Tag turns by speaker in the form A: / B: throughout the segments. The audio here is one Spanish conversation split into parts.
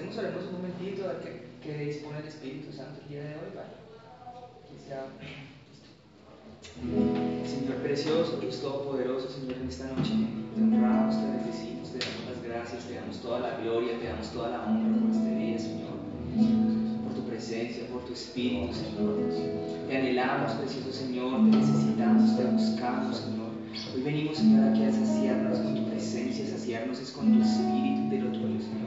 A: Oremos un momentito a ver qué dispone el Espíritu Santo el día de hoy, ¿vale? Que sea Señor precioso, Dios todopoderoso, Señor, en esta noche te honramos, te bendecimos, te damos las gracias, te damos toda la gloria, te damos toda la honra por este día, Señor, por tu presencia, por tu Espíritu, Señor. Te anhelamos, precioso Señor, te necesitamos, te buscamos, Señor. Hoy venimos, Señor, aquí a saciarnos con tu presencia, saciarnos es con tu Espíritu de lo tuyo, Señor.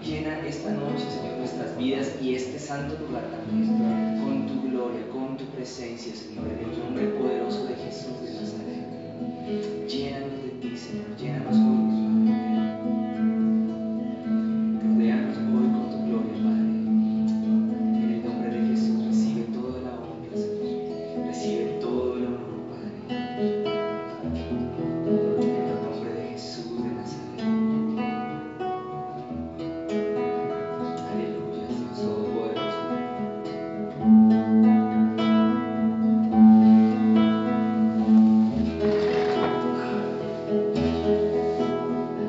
A: Llena esta noche, Señor, nuestras vidas y este santo lugar también con tu gloria, con tu presencia, Señor, en el nombre poderoso de Jesús de Nazaret. Llénanos de ti, Señor, llénanos hoy, rodéanos hoy con tu gloria, Padre. En el nombre de Jesús, recibe toda la honra, Señor, recibe todo el honor, Padre. En el nombre de Jesús de Nazaret. Aleluya, Dios todopoderoso.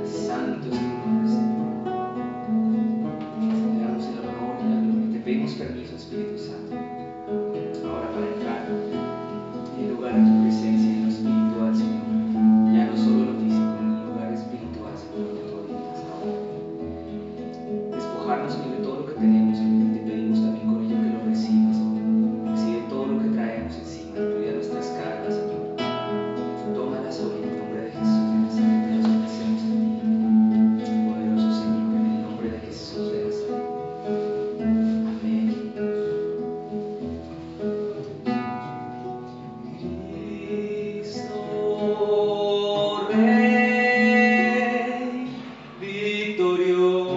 A: Santo es tu nombre, Señor. Te damos el honor y la gloria. Te pedimos permiso, Espíritu Santo, ahora para entrar en el lugar de tu presencia en lo espiritual, Señor. Ya no solo lo físico, en el lugar espiritual, Señor, que tú habitas ahora. Despojarnos, Señor, de todo lo que tenemos, Señor, y te pedimos también con ello que lo recibas, Señor. Recibe todo lo que traemos encima, incluidas nuestras cargas, Señor. Tómalas hoy en el nombre de Jesús de Nazaret, te las ofrecemos a ti, poderoso Señor, en el nombre de Jesús de Nazaret. Amén. Cristo Rey victorioso,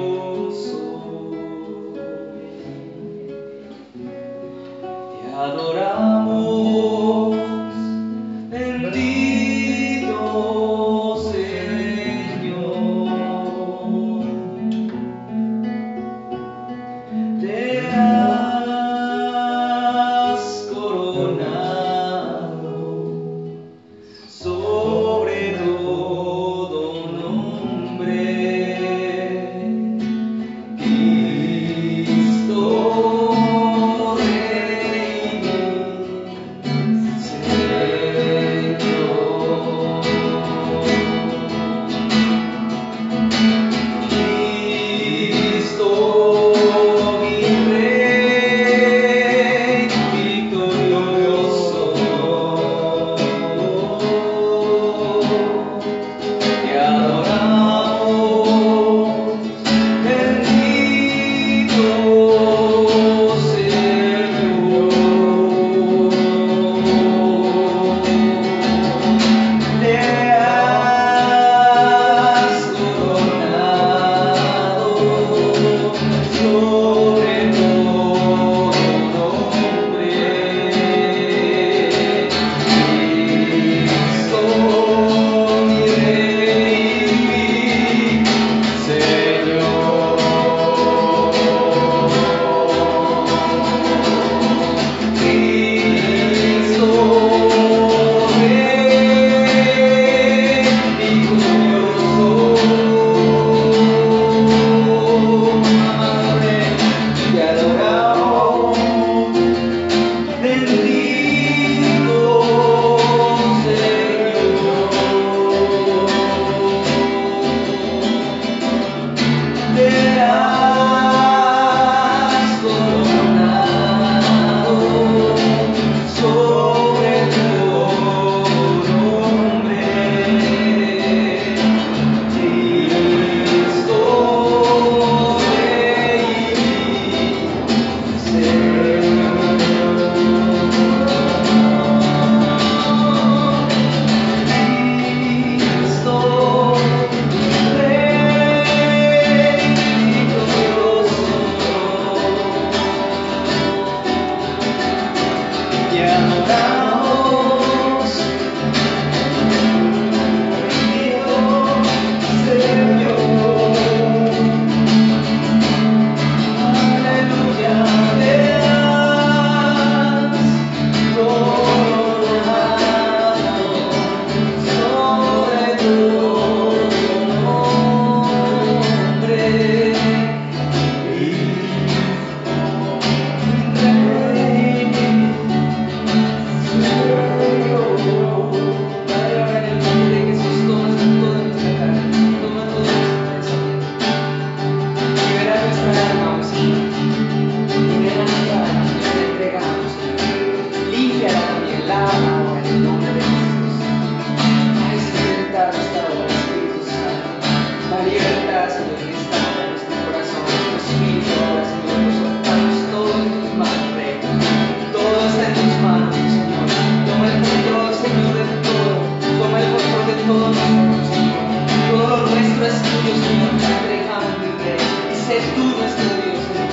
A: nuestro Dios, Señor.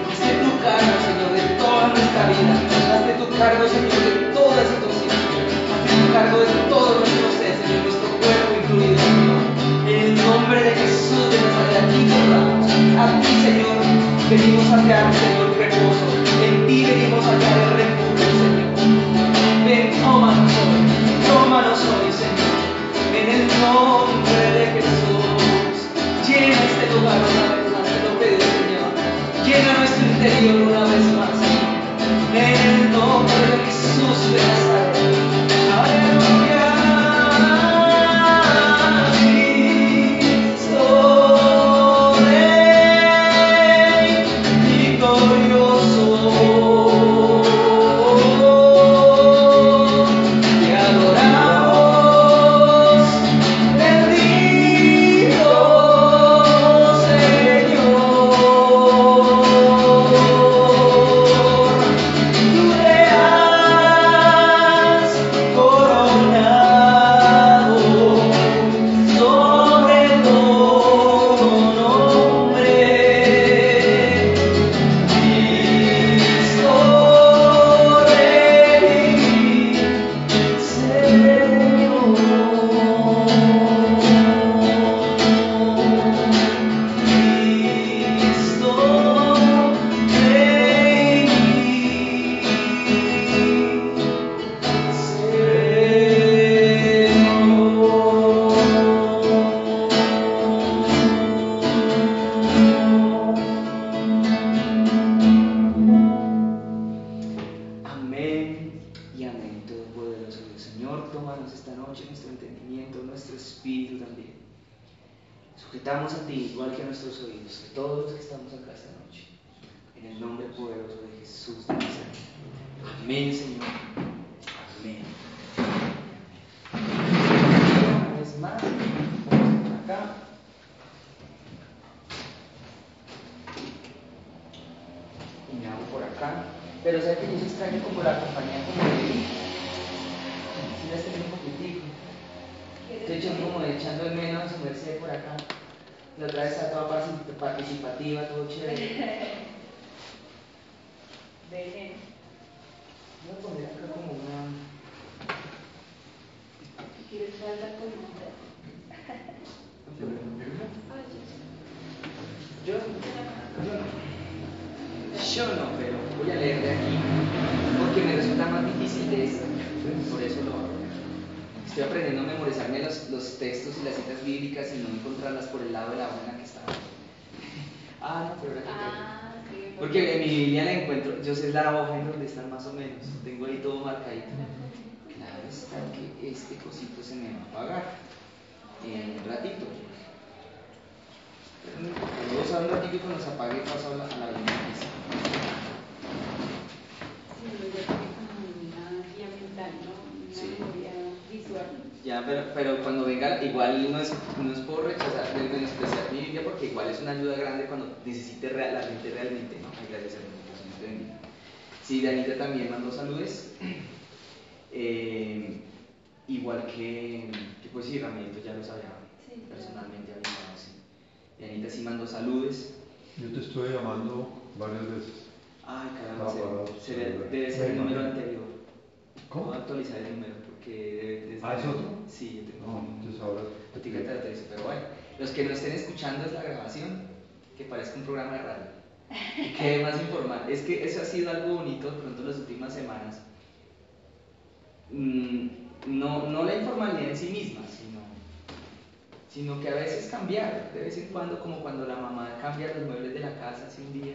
A: Hazte tu cargo, Señor, de toda nuestra vida. Hazte tu cargo, Señor, de toda situación. Hazte tu cargo de todo nuestro ser, Señor, nuestro cuerpo incluido, Señor. En el nombre de Jesús de Nazaret, a ti oramos. A ti, Señor, venimos a hallar, Señor, reposo. En ti venimos a hallar el refugio, Señor. Ven, tómanos hoy, Señor. En el nombre de Jesús. Llena este lugar una vez más, te lo pido, Señor. Llena nuestro interior una vez más, Señor. En el nombre de Jesús de Nazaret. Aleluya. Cristo Rey victorioso. Te adoramos, bendito Señor. Tú le has coronado sobre todo nombre. Cristo Rey, Amén y amén, Todopoderoso Dios. Señor, tómanos esta noche nuestro entendimiento, nuestro espíritu también. Sujetamos a ti, igual que a nuestros oídos, a todos los que estamos acá esta noche. En el nombre poderoso de Jesús de Nazaret. Amén, Señor. Amén. Una vez más, vamos por acá. Y me hago por acá. Pero ¿sabes que yo sí extraño como la compañía como de mí? Sí, la extraño un poquitico. Estoy echando como echando de menos a su merced por acá. La otra vez está toda participativa, todo chévere.
B: Belén.
A: Voy a poner acá como una...
B: ¿Quieres hablar con usted?
A: Yo no, pero voy a leer de aquí porque me resulta más difícil de esto. Por eso lo hago. Estoy aprendiendo a memorizarme los textos y las citas bíblicas y no encontrarlas por el lado de la hoja en la que estaba. No, pero ahora que
B: Sí.
A: porque en mi Biblia la encuentro, yo sé la hoja en donde están más o menos, tengo ahí todo marcadito. Claro está que este cosito se me va a apagar en un ratito. Pero no importa, luego usar un ratito y cuando se apague paso a la Biblia.
B: Sí, yo ya tengo como una guía mental, ¿no? Una memoria visual.
A: Ya, pero cuando venga, igual no es por rechazar, menospreciar mi Biblia, porque igual es una ayuda grande cuando necesite la gente realmente, ¿no? Ay, gracias a Dios, Dios te bendiga. Sí, Danita también mandó saludos. Igual que pues sí, Ramirito ya los había personalmente avisado, sí. Y Anita sí mandó saludos.
C: Yo te estoy llamando varias veces.
A: Ay, caramba, debe ser el número anterior.
C: ¿Cómo?
A: Voy a actualizar el número porque
C: ¿Es otro?
A: Sí, yo tengo.
C: No, entonces ahora.
A: Pero bueno, los que no estén escuchando es la grabación, que parezca un programa de radio. Y quede más informal. Es que eso ha sido algo bonito de pronto las últimas semanas. No la informalidad en sí misma, sino que a veces cambiar, de vez en cuando, como cuando la mamá cambia los muebles de la casa hace un día,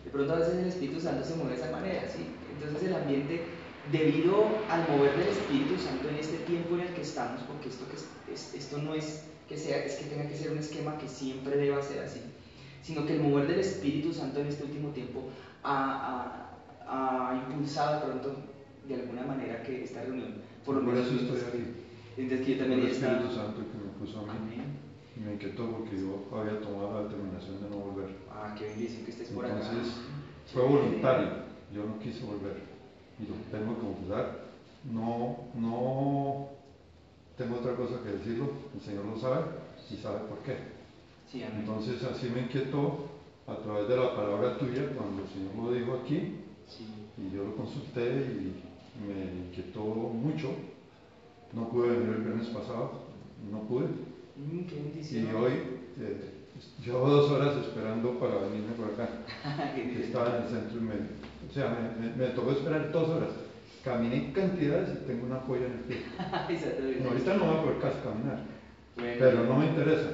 A: de pronto a veces el Espíritu Santo se mueve de esa manera, ¿sí? Entonces el ambiente, debido al mover del Espíritu Santo en este tiempo en el que estamos, porque esto no es que tenga que ser un esquema que siempre deba ser así, sino que el mover del Espíritu Santo en este último tiempo ha impulsado de pronto de alguna manera que esta reunión,
C: por lo menos estoy aquí.
A: Entonces que yo también
C: el Espíritu Santo que me puso a mí.
A: Amén.
C: Y me inquietó porque yo había tomado la determinación de no volver.
A: Qué bendición que estés por acá.
C: Entonces fue voluntario, yo no quise volver. Y lo tengo que confesar, no tengo otra cosa que decirlo, el Señor lo sabe y sabe por qué.
A: Sí, amén.
C: Entonces así me inquietó, a través de la palabra tuya, cuando el Señor lo dijo aquí,
A: Sí.
C: y yo lo consulté y me inquietó mucho. No pude venir el viernes pasado, no pude.
A: Qué bendición.
C: Y hoy llevo 2 horas esperando para venirme por acá, que estaba en el centro y o sea, me tocó esperar 2 horas. Caminé cantidades y tengo una polla en el pie. No, ahorita no voy a poder casi caminar, pero no me interesa,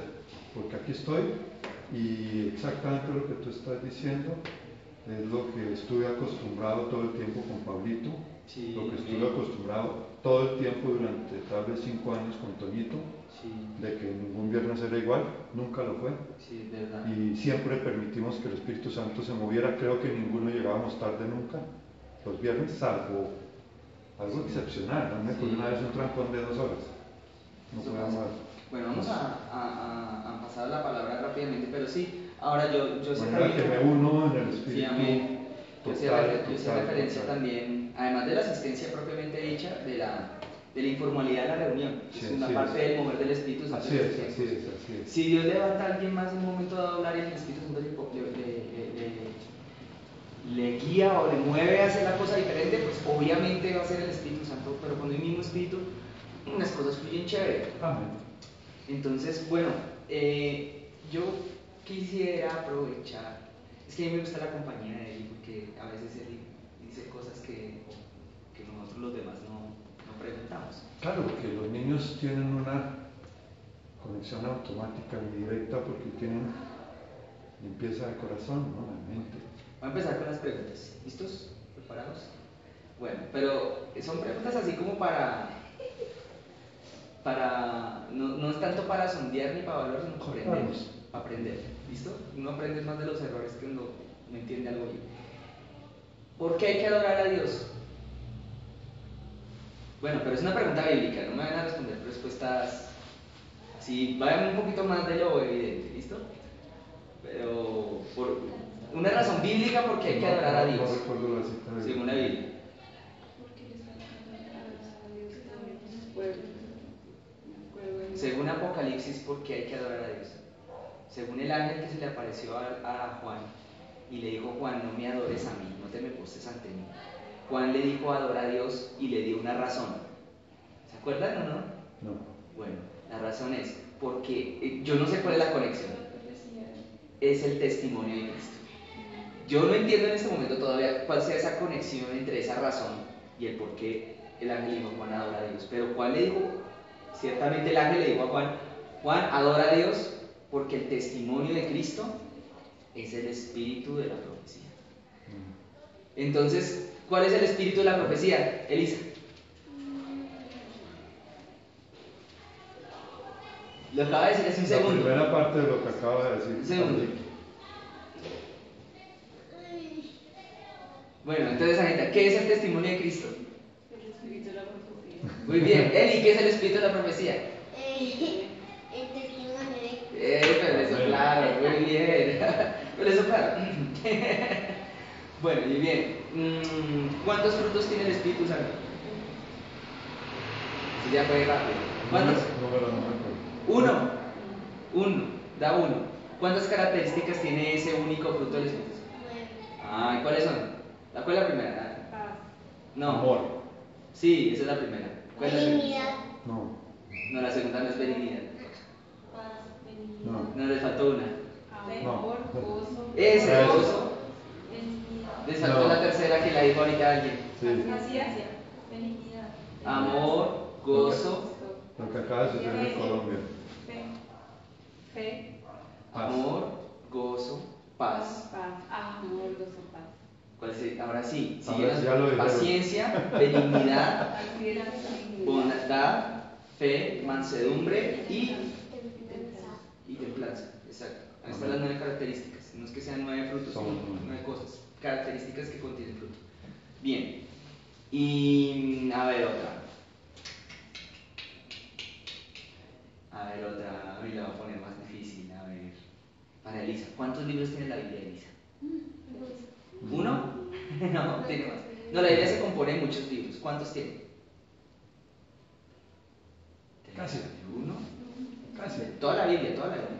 C: porque aquí estoy y exactamente lo que tú estás diciendo es lo que estuve acostumbrado todo el tiempo con Pablito,
A: sí,
C: lo que estuve acostumbrado todo el tiempo durante tal vez 5 años con Toñito,
A: sí.
C: de que ningún viernes era igual, nunca lo fue.
A: Sí, verdad.
C: Y siempre permitimos que el Espíritu Santo se moviera. Creo que ninguno llegábamos tarde nunca los viernes, salvo algo excepcional. A mí me cogió una vez un trancón de 2 horas. No podía mover.
A: Bueno, vamos a pasar la palabra rápidamente, pero sí, ahora yo sé
C: que me uno en el Espíritu.
A: Sí, amén. Yo sé referencia
C: total.
A: también, además de la asistencia propiamente dicha, de la informalidad de la reunión.
C: Sí,
A: es una parte del mover del Espíritu Santo.
C: Así es.
A: Si Dios levanta a alguien más en un momento dado a hablar y el Espíritu Santo le guía o le mueve a hacer la cosa diferente, pues obviamente va a ser el Espíritu Santo, pero con el mismo Espíritu las cosas fluyen chévere.
C: Amén.
A: Entonces, bueno, yo quisiera aprovechar, es que a mí me gusta la compañía de él, porque a veces él dice cosas que nosotros los demás no preguntamos.
C: Claro, porque los niños tienen una conexión automática y directa porque tienen limpieza de corazón, ¿no? La mente.
A: Voy a empezar con las preguntas. ¿Listos? ¿Preparados? Bueno, pero son preguntas así como para no es tanto para sondear ni para valorar, sino para aprender. ¿Listo? Uno aprende más de los errores que uno no entiende algo bien. ¿Por qué hay que adorar a Dios? Bueno, pero es una pregunta bíblica, no me van a responder respuestas así, vayan un poquito más de lo evidente, ¿listo? Pero por una razón bíblica porque hay que adorar a Dios.
C: No recuerdo la cita.
A: Según la Biblia. Según Apocalipsis, porque hay que adorar a Dios. Según el ángel que se le apareció a Juan y le dijo: Juan, no me adores a mí, no te me postes ante mí. Juan le dijo: adora a Dios y le dio una razón. ¿Se acuerdan o no?
C: No.
A: Bueno, la razón es porque yo no sé cuál es la conexión. Es el testimonio de Cristo. Yo no entiendo en este momento todavía cuál sea esa conexión entre esa razón y el por qué el ángel dijo: Juan, adora a Dios. Pero Juan le dijo, ciertamente el ángel le dijo a Juan: Juan, adora a Dios porque el testimonio de Cristo es el espíritu de la profecía. Entonces, ¿cuál es el espíritu de la profecía, Elisa? Lo acaba de decir hace un segundo.
C: La primera parte de lo que acaba de decir.
A: Un segundo. Bueno, entonces, Anita, ¿qué es el testimonio de Cristo?
B: El espíritu de la profecía.
A: Muy bien. Eli, ¿qué es el espíritu de la profecía?
D: El testimonio de
A: Pero eso, claro, muy bien. Pero eso, claro. Bueno, muy bien. ¿Cuántos frutos tiene el Espíritu Santo? Si ya fue rápido. ¿Cuántos?
C: No me acuerdo.
A: Uno. Da uno. ¿Cuántas características tiene ese único fruto del Espíritu? ¿Y cuáles son? ¿Cuál es la primera?
B: Paz.
A: No.
C: Amor.
A: Sí, esa es la primera. ¿Cuál es la segunda?
D: benignidad.
A: No, la segunda no es benignidad.
D: Paz, benignidad.
C: No.
A: No, les faltó una.
B: Amor, gozo.
A: Ese gozo.
B: Benignidad.
A: Les faltó la tercera que la dijo ahorita alguien.
C: Sí.
B: Paciencia. Benignidad.
A: Amor, gozo,
C: Lo que acaba de suceder en Colombia.
B: Fe.
C: Paz.
A: amor, gozo, paz.
B: Amor, gozo, paz.
A: ¿Cuál es? Ahora sí,
C: Ahora sí, ya lo dijeron.
A: paciencia, benignidad,
B: Paciencia.
A: bondad, fe, mansedumbre y
D: Templanza.
A: templanza. Exacto. Ahí están las 9 características. No es que sean 9 frutos,
C: Son
A: sino
C: 9.
A: 9 cosas. Características que contienen fruto. Bien. Y a ver otra. Hoy la voy a poner más difícil. A ver. Para Elisa. ¿Cuántos libros tiene la Biblia, Elisa? ¿Uno? No, tiene más. No, la Biblia se compone de muchos libros. ¿Cuántos tiene?
C: Casi.
A: ¿Uno?
C: Casi.
A: Toda la Biblia, toda la Biblia.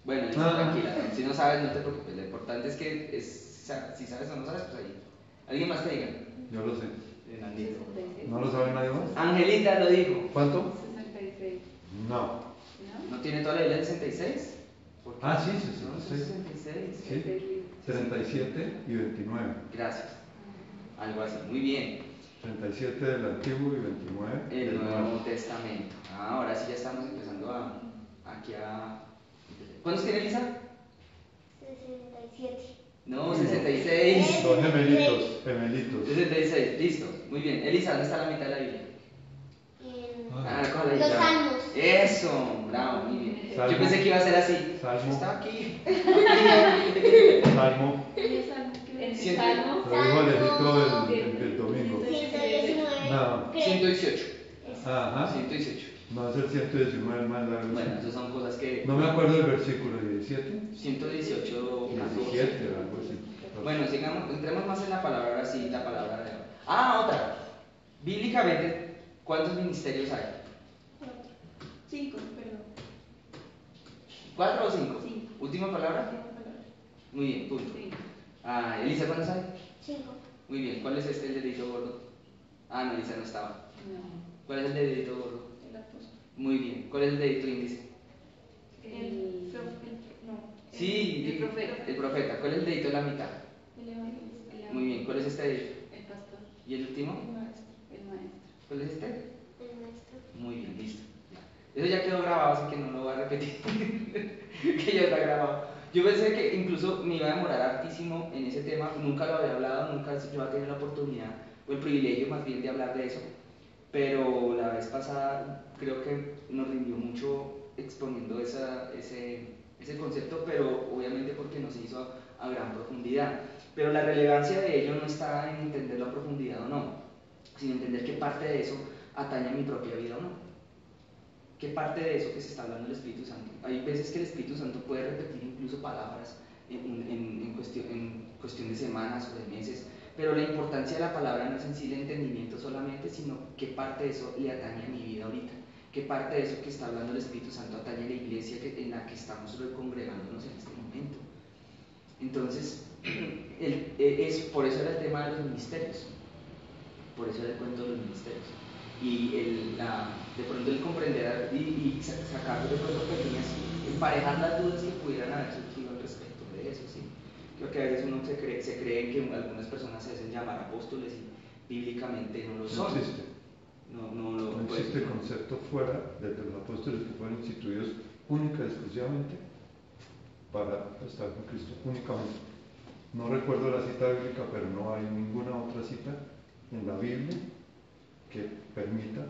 A: Bueno, tranquila, si no sabes no te preocupes, lo importante es que si sabes o no sabes, pues ahí. ¿Alguien más te diga?
C: Yo lo sé.
A: Fernandito.
C: ¿No lo sabe nadie más?
A: Angelita lo dijo.
C: ¿Cuánto?
B: 66.
C: No.
A: ¿No tiene toda la Biblia el 66?
C: Ah, sí,
A: Son
C: 66.
A: 66.
C: Sí, 37 y 29.
A: Gracias. Algo así, muy bien.
C: 37 del Antiguo y 29
A: El
C: del
A: Nuevo Testamento. Ahora sí ya estamos empezando aquí a... ¿Cuántos tiene Elisa?
D: 67.
A: No, 66.
C: Son gemelitos.
A: 66, listo. Muy bien. Elisa, ¿dónde está la mitad de la Biblia?
D: Los salmos.
A: Eso, bravo, muy bien.
C: Salmo.
A: Yo pensé que iba a ser así.
C: Salmo.
A: Está aquí.
C: Salmo.
B: En
A: Ciento-
B: Salmo.
C: Lo dijo Alejito el domingo.
D: 119.
C: No.
A: 118.
C: Ajá.
A: 118.
C: No es el 119 el más largo.
A: Bueno, esas son cosas que...
C: No me acuerdo del versículo, 17.
A: 118,
C: 17, algo así.
A: Bueno, sigamos, entremos más en la palabra, ahora sí, la palabra de... otra. Bíblicamente, ¿cuántos ministerios hay?
B: 5, perdón.
A: ¿4 o 5?
B: Sí.
A: ¿Última palabra? Muy bien, punto.
B: Sí.
A: Elisa, ¿cuántos hay?
D: 5.
A: Muy bien, ¿cuál es el dedito gordo? No, Elisa no estaba.
B: No.
A: ¿Cuál es el dedito gordo?
B: El apóstol.
A: Muy bien, ¿cuál es el dedito índice?
B: El profeta.
A: El profeta. ¿Cuál es el dedito de la mitad?
B: El evangelista.
A: Muy bien, ¿cuál es este dedito?
B: El pastor.
A: ¿Y el último?
B: El maestro.
A: ¿Cuál es este?
D: El maestro.
A: Muy bien, listo. Eso ya quedó grabado, así que no lo voy a repetir. Que ya está grabado. Yo pensé que incluso me iba a demorar hartísimo en ese tema, nunca lo había hablado, nunca yo había tenido la oportunidad o el privilegio más bien de hablar de eso, pero la vez pasada creo que nos rindió mucho exponiendo ese concepto, pero obviamente porque no se hizo a gran profundidad. Pero la relevancia de ello no está en entenderlo a profundidad o no, sino entender qué parte de eso atañe a mi propia vida o no. ¿Qué parte de eso que se está hablando del Espíritu Santo? Hay veces que el Espíritu Santo puede repetir incluso palabras en cuestión de semanas o de meses, pero la importancia de la palabra no es en sí el entendimiento solamente, sino qué parte de eso le atañe a mi vida ahorita, qué parte de eso que está hablando el Espíritu Santo atañe a la iglesia en la que estamos congregándonos en este momento. Entonces, por eso era el tema de los ministerios, por eso era el cuento de los ministerios. Y de pronto el comprender y sacar de pronto pequeñas, emparejar las dudas que pudieran haber surgido al respecto de eso, ¿sí? Creo que a veces uno se cree que algunas personas se hacen llamar apóstoles y bíblicamente no lo son.
C: No existe.
A: No
C: existe el concepto fuera de los apóstoles que fueron instituidos única y exclusivamente para estar con Cristo, únicamente. No recuerdo la cita bíblica, pero no hay ninguna otra cita en la Biblia que permita,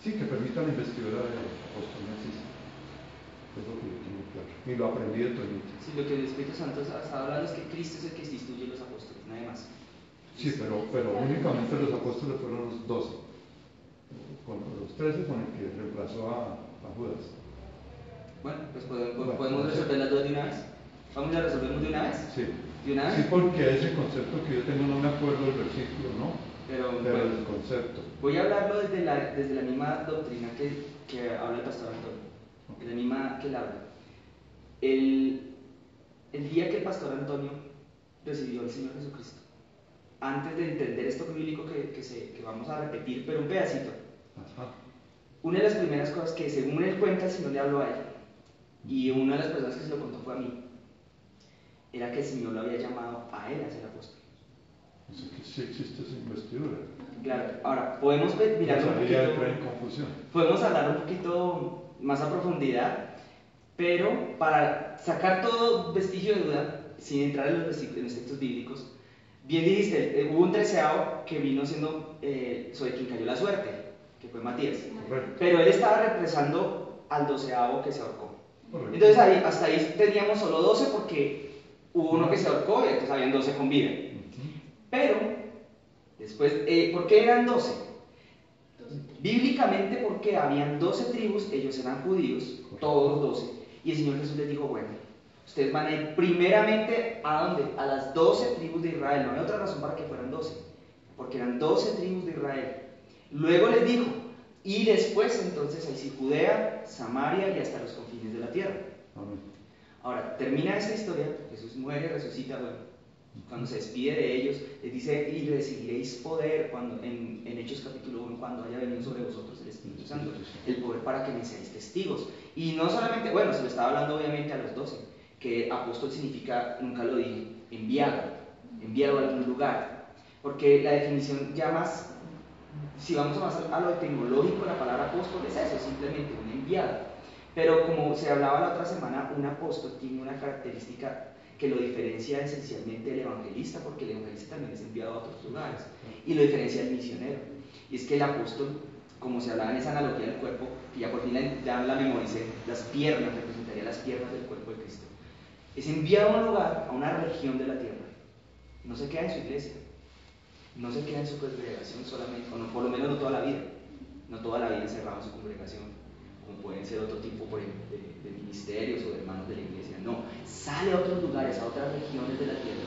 C: que permita la investidura del apóstol, no existe. Es lo que yo tengo claro. Y lo aprendí de Toñito.
A: Sí, lo que el Espíritu Santo está hablando es que Cristo es el que instituye los apóstoles, nada más.
C: Sí, pero únicamente los apóstoles fueron los 12. Con los 13 con el que reemplazó a Judas.
A: Bueno, pues podemos resolver las dos de una vez. ¿Vamos a resolvernos de una vez?
C: Sí.
A: ¿De una vez?
C: Sí, porque ese concepto que yo tengo no me acuerdo del versículo, ¿no? Pero
A: bueno,
C: el concepto.
A: Voy a hablarlo desde la misma doctrina que habla el pastor Antonio. De la misma que él habla. El día que el pastor Antonio recibió al Señor Jesucristo, antes de entender esto bíblico que vamos a repetir, pero un pedacito.
C: Ajá.
A: Una de las primeras cosas que según él cuenta, el Señor le habló a él, y una de las personas que se lo contó fue a mí, era que el Señor lo había llamado a él a ser apóstol.
C: O sea que sí existe esa investidura.
A: Claro, ahora podemos mirarlo un poquito,
C: en confusión.
A: podemos hablar un poquito más a profundidad, pero para sacar todo vestigio de duda, sin entrar en los textos bíblicos, bien dijiste, hubo un 13avo que vino siendo sobre quien cayó la suerte, que fue Matías.
C: Correcto.
A: Pero él estaba represando al 12avo que se ahorcó.
C: Correcto.
A: Entonces hasta ahí teníamos solo 12 porque hubo uno que se ahorcó y entonces habían 12 con vida. Pero, después, ¿por qué eran 12? Bíblicamente porque habían 12 tribus, ellos eran judíos, todos 12. Y el Señor Jesús les dijo, bueno, ustedes van a ir primeramente ¿a dónde? A las 12 tribus de Israel. No hay otra razón para que fueran 12, porque eran 12 tribus de Israel. Luego les dijo, Y después, entonces, ahí sí, Judea, Samaria y hasta los confines de la tierra.
C: Amén.
A: Ahora, termina esta historia, Jesús muere, resucita, bueno, cuando se despide de ellos, les dice, y recibiréis poder cuando, en Hechos capítulo 1, cuando haya venido sobre vosotros el Espíritu Santo, el poder para que me seáis testigos. Y no solamente, bueno, se lo estaba hablando obviamente a los 12, que apóstol significa, nunca lo dije, enviado a algún lugar, porque la definición ya más, si vamos más a lo etimológico, la palabra apóstol es eso, simplemente un enviado. Pero como se hablaba la otra semana, un apóstol tiene una característica que lo diferencia esencialmente del evangelista, porque el evangelista también es enviado a otros lugares, y lo diferencia del misionero. Y es que el apóstol, como se hablaba en esa analogía del cuerpo, y ya por fin la memoricé, las piernas, representaría las piernas del cuerpo de Cristo. Es enviado a un lugar, a una región de la tierra. No se queda en su iglesia, no se queda en su congregación solamente, o no, por lo menos no toda la vida. No toda la vida encerrado en su congregación, como pueden ser otro tipo, por ejemplo, de ministerios o de hermanos de la iglesia. No, sale a otros lugares, a otras regiones de la tierra.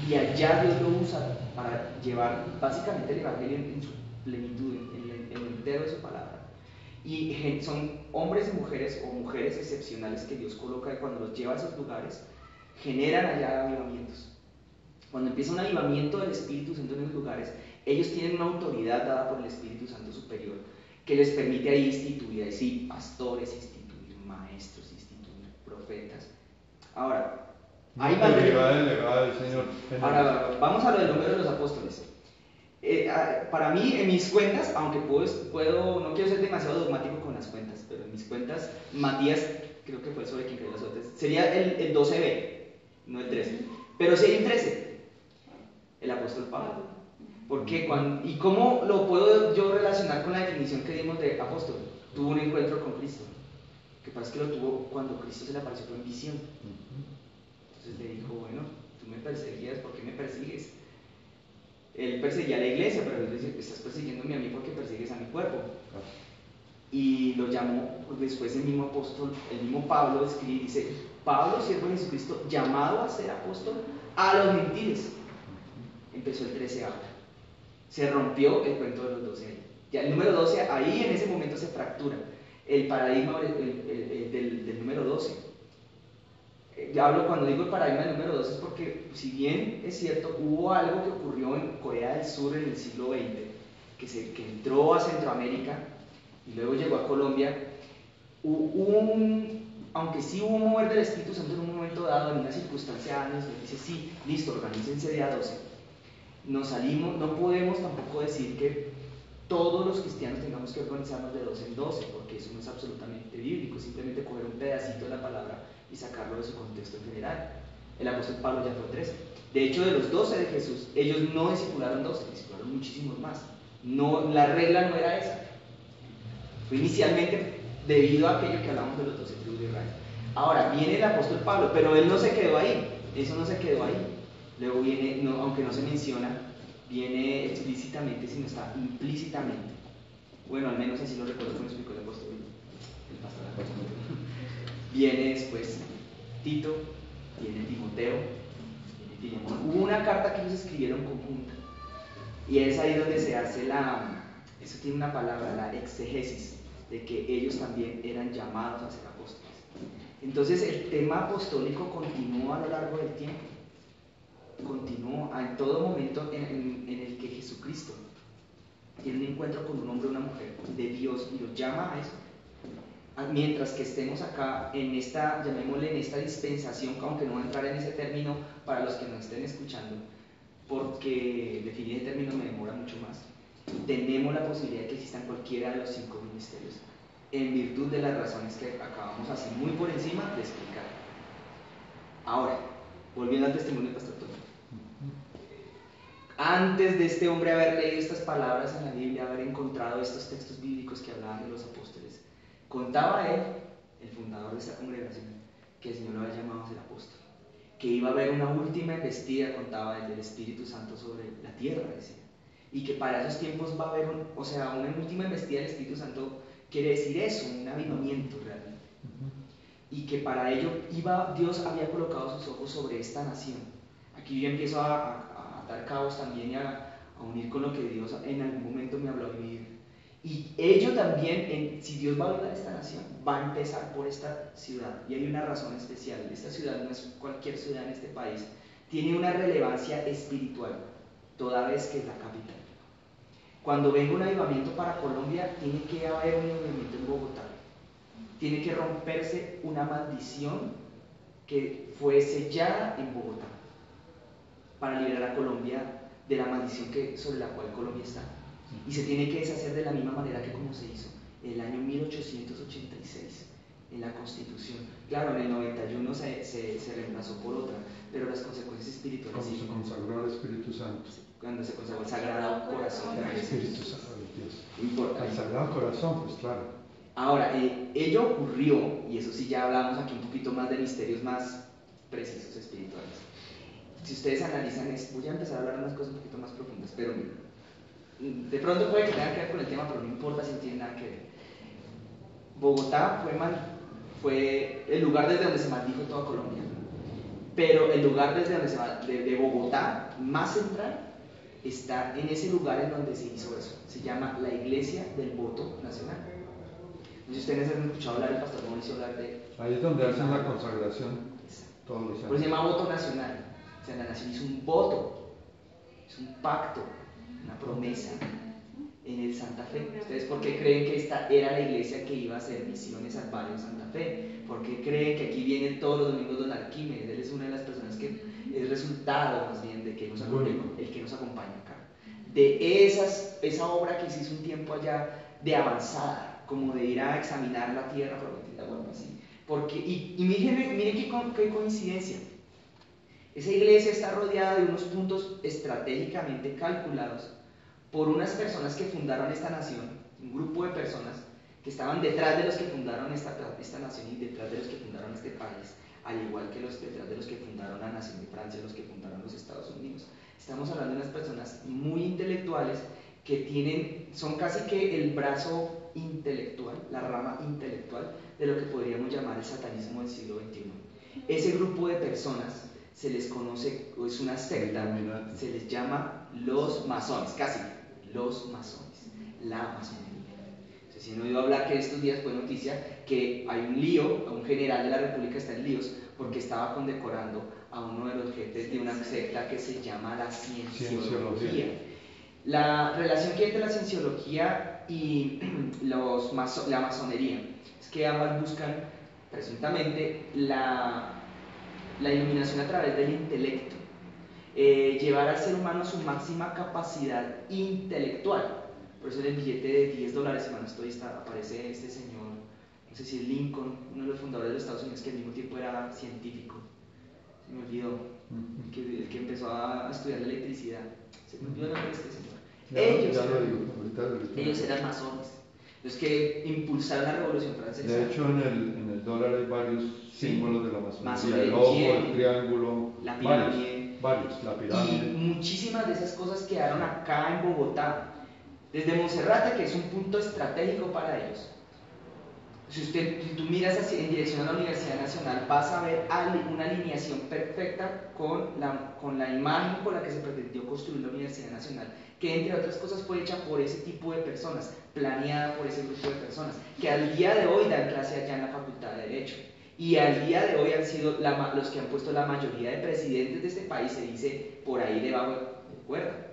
A: Y allá Dios lo usa para llevar básicamente el evangelio en su plenitud, en lo entero de su palabra. Y son hombres y mujeres, o mujeres excepcionales que Dios coloca, y cuando los lleva a esos lugares, generan allá avivamientos. Cuando empieza un avivamiento del Espíritu Santo en esos lugares, ellos tienen una autoridad dada por el Espíritu Santo superior que les permite ahí instituir, ahí sí, pastores, instituir maestros, instituir profetas. Ahora, hay
C: delegada del Señor.
A: Ahora, vamos a lo del número de los apóstoles. Para mí, en mis cuentas, aunque puedo, no quiero ser demasiado dogmático con las cuentas, pero en mis cuentas, Matías, creo que fue sobre quien creó las otras, sería el 12b, no el 13. Pero si hay un 13, el apóstol Pablo. ¿Por qué? ¿Y cómo lo puedo yo relacionar con la definición que dimos de apóstol? Tuvo un encuentro con Cristo. Que parece que lo tuvo cuando Cristo se le apareció en visión. Entonces le dijo, bueno, tú me perseguías, ¿por qué me persigues? Él perseguía a la iglesia, pero él dice, estás persiguiéndome a mí porque persigues a mi cuerpo. Y lo llamó, después el mismo apóstol, el mismo Pablo escribe y dice, Pablo, siervo de Jesucristo, llamado a ser apóstol a los gentiles. Empezó el 13 ahora. Se rompió el cuento de los 12 años. Ya el número 12, ahí en ese momento se fractura el paradigma del número 12. Hablo cuando digo el paradigma del número 12 es porque, si bien es cierto, hubo algo que ocurrió en Corea del Sur en el siglo XX, que entró a Centroamérica y luego llegó a Colombia, aunque sí hubo un mover del Espíritu Santo en un momento dado, en una circunstancia, nos dice, sí, listo, organícense de a 12. Nos salimos, no podemos tampoco decir que todos los cristianos tengamos que organizarnos de 12 en 12, porque eso no es absolutamente bíblico, simplemente coger un pedacito de la palabra y sacarlo de su contexto en general. El apóstol Pablo ya fue 13. De hecho, de los 12 de Jesús, ellos no discipularon 12, discipularon muchísimos más. No, la regla no era esa. Fue inicialmente debido a aquello que hablamos de los 12 tribus de Israel. Ahora, viene el apóstol Pablo, pero él no se quedó ahí, eso no se quedó ahí. Luego viene, aunque no se menciona, viene explícitamente, sino está implícitamente. Bueno, al menos así lo recuerdo como explicó el apóstol, el pastor. Viene después Tito, viene Timoteo, viene Filemón. Hubo una carta que ellos escribieron conjunta, y es ahí donde se hace eso tiene una palabra, la exegesis, de que ellos también eran llamados a ser apóstoles. Entonces el tema apostólico continuó a lo largo del tiempo. Continuó en todo momento en el que Jesucristo tiene un encuentro con un hombre o una mujer de Dios y los llama a eso. Mientras que estemos acá en esta, llamémosle en esta dispensación, aunque no voy a entrar en ese término para los que nos estén escuchando, porque definir el término me demora mucho más, tenemos la posibilidad de que existan cualquiera de los 5 ministerios, en virtud de las razones que acabamos así muy por encima de explicar. Ahora, volviendo al testimonio del pastor Tony. Antes de este hombre haber leído estas palabras en la Biblia, haber encontrado estos textos bíblicos que hablaban de los apóstoles, contaba él, el fundador de esta congregación, que el Señor lo había llamado a ser apóstol, que iba a haber una última embestida, contaba él, del Espíritu Santo sobre la tierra, decía, y que para esos tiempos va a haber una última embestida del Espíritu Santo quiere decir eso, un avivamiento realmente, y que para ello Dios había colocado sus ojos sobre esta nación. Aquí yo empiezo a atar cabos también y a unir con lo que Dios en algún momento me habló a vivir, Y ello también, si Dios va a ayudar a esta nación, va a empezar por esta ciudad. Y hay una razón especial. Esta ciudad no es cualquier ciudad en este país. Tiene una relevancia espiritual, toda vez que es la capital. Cuando venga un avivamiento para Colombia, tiene que haber un avivamiento en Bogotá. Tiene que romperse una maldición que fue sellada en Bogotá para liberar a Colombia de la maldición sobre la cual Colombia está. Y se tiene que deshacer de la misma manera que como se hizo en el año 1886 en la Constitución. Claro, en el 91 se reemplazó por otra, pero las consecuencias espirituales...
C: Cuando se consagró al Espíritu Santo.
A: Cuando se consagró el Sagrado Corazón de Jesús.
C: Espíritu Santo, Dios.
A: Importante.
C: Al Sagrado Corazón, pues claro.
A: Ahora, ello ocurrió, y eso sí ya hablamos aquí un poquito más de misterios más precisos espirituales. Si ustedes analizan esto, voy a empezar a hablar de unas cosas un poquito más profundas, pero de pronto puede que tenga que ver con el tema, pero no importa si no tiene nada que ver. Bogotá fue el lugar desde donde se maldijo toda Colombia, pero el lugar desde donde de Bogotá más central está en ese lugar en donde se hizo eso. Se llama la Iglesia del Voto Nacional. No sé si ustedes han escuchado hablar del pastor Mauricio hablar de...
C: Ahí es donde hacen la consagración todos los años.
A: Por eso se llama voto nacional. O sea, la nación hizo un voto, hizo un pacto, una promesa en el Santa Fe. ¿Ustedes por qué creen que esta era la iglesia que iba a hacer misiones al barrio Santa Fe? ¿Por qué creen que aquí viene todos los domingos don Arquímedes? Él es una de las personas que es resultado más bien de que nos acompaña, el que nos acompaña acá. De esa obra que se hizo un tiempo allá de avanzada, como de ir a examinar la tierra prometida o algo así. Porque, y miren qué coincidencia. Esa iglesia está rodeada de unos puntos estratégicamente calculados por unas personas que fundaron esta nación, un grupo de personas que estaban detrás de los que fundaron esta nación y detrás de los que fundaron este país, al igual que detrás de los que fundaron la nación de Francia, los que fundaron los Estados Unidos. Estamos hablando de unas personas muy intelectuales que son casi que el brazo intelectual, la rama intelectual de lo que podríamos llamar el satanismo del siglo XXI. Ese grupo de personas se les conoce, es una secta, se les llama los masones, casi, los masones, la masonería. Entonces, si no iba a hablar que estos días fue noticia que hay un lío, un general de la República está en líos porque estaba condecorando a uno de los jefes de una secta que se llama la cienciología. La relación que hay entre la cienciología y la masonería es que ambas buscan presuntamente la iluminación a través del intelecto, llevar al ser humano a su máxima capacidad intelectual. Por eso en el billete de $10, hermano, aparece este señor, no sé si es Lincoln, uno de los fundadores de los Estados Unidos, que al mismo tiempo era científico. Se me olvidó, el que empezó a estudiar la electricidad. Se me olvidó el nombre de este señor. Ellos eran masones. Los que impulsaron la Revolución Francesa.
C: De hecho, en el dólar hay varios símbolos de la masonería: el ojo, el triángulo,
A: la pirámide.
C: Varios, la pirámide.
A: Y muchísimas de esas cosas quedaron acá en Bogotá. Desde Monserrate, que es un punto estratégico para ellos. Si tú miras en dirección a la Universidad Nacional, vas a ver una alineación perfecta con la imagen con la que se pretendió construir la Universidad Nacional, que entre otras cosas fue hecha por ese tipo de personas, planeada por ese grupo de personas, que al día de hoy dan clase allá en la Facultad de Derecho. Y al día de hoy han sido los que han puesto la mayoría de presidentes de este país, se dice por ahí debajo de cuerda.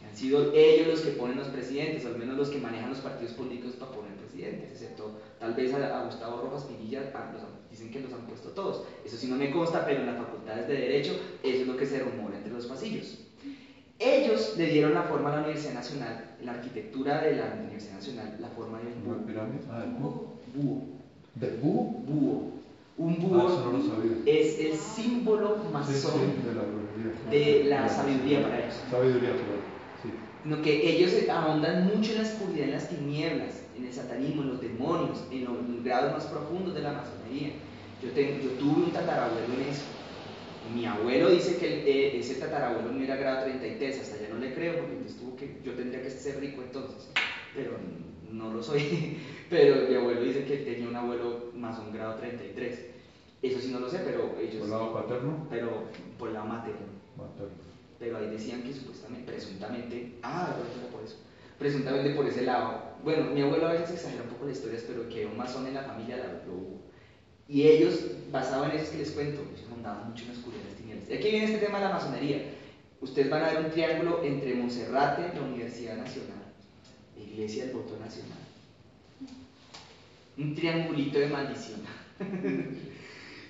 A: Han sido ellos los que ponen los presidentes, o al menos los que manejan los partidos políticos para poner presidentes, excepto tal vez a Gustavo Rojas Pinilla, dicen que los han puesto todos. Eso sí no me consta, pero en las facultades de Derecho eso es lo que se rumora entre los pasillos. Ellos le dieron la forma a la Universidad Nacional, la arquitectura de la Universidad Nacional, la forma de un búho.
C: ¿De búho?
A: Búho. Un búho
C: eso no lo sabía.
A: es el símbolo masón de la sabiduría para ellos.
C: Sabiduría, claro. Sí.
A: Sino que ellos ahondan mucho en la oscuridad, en las tinieblas, en el satanismo, en los demonios, en los grados más profundos de la masonería. Yo tuve un tatarabuelo en eso. Mi abuelo dice que ese tatarabuelo no era grado 33, hasta ya no le creo, porque yo tendría que ser rico entonces, pero no lo soy. Pero mi abuelo dice que tenía un abuelo masón grado 33. Eso sí no lo sé, pero ellos...
C: ¿Por el lado paterno?
A: Pero por el lado materno. Pero ahí decían que supuestamente, presuntamente, de pronto era por eso. presuntamente por ese lado. Bueno, mi abuelo a veces exagera un poco las historias, pero que un masón en la familia lo hubo. Y ellos, basado en eso que les cuento, ellos andaban mucho en la oscuridad de las tinieblas. Y aquí viene este tema de la masonería. Ustedes van a ver un triángulo entre Monserrate, la Universidad Nacional, la Iglesia del Voto Nacional. Un triangulito de maldición.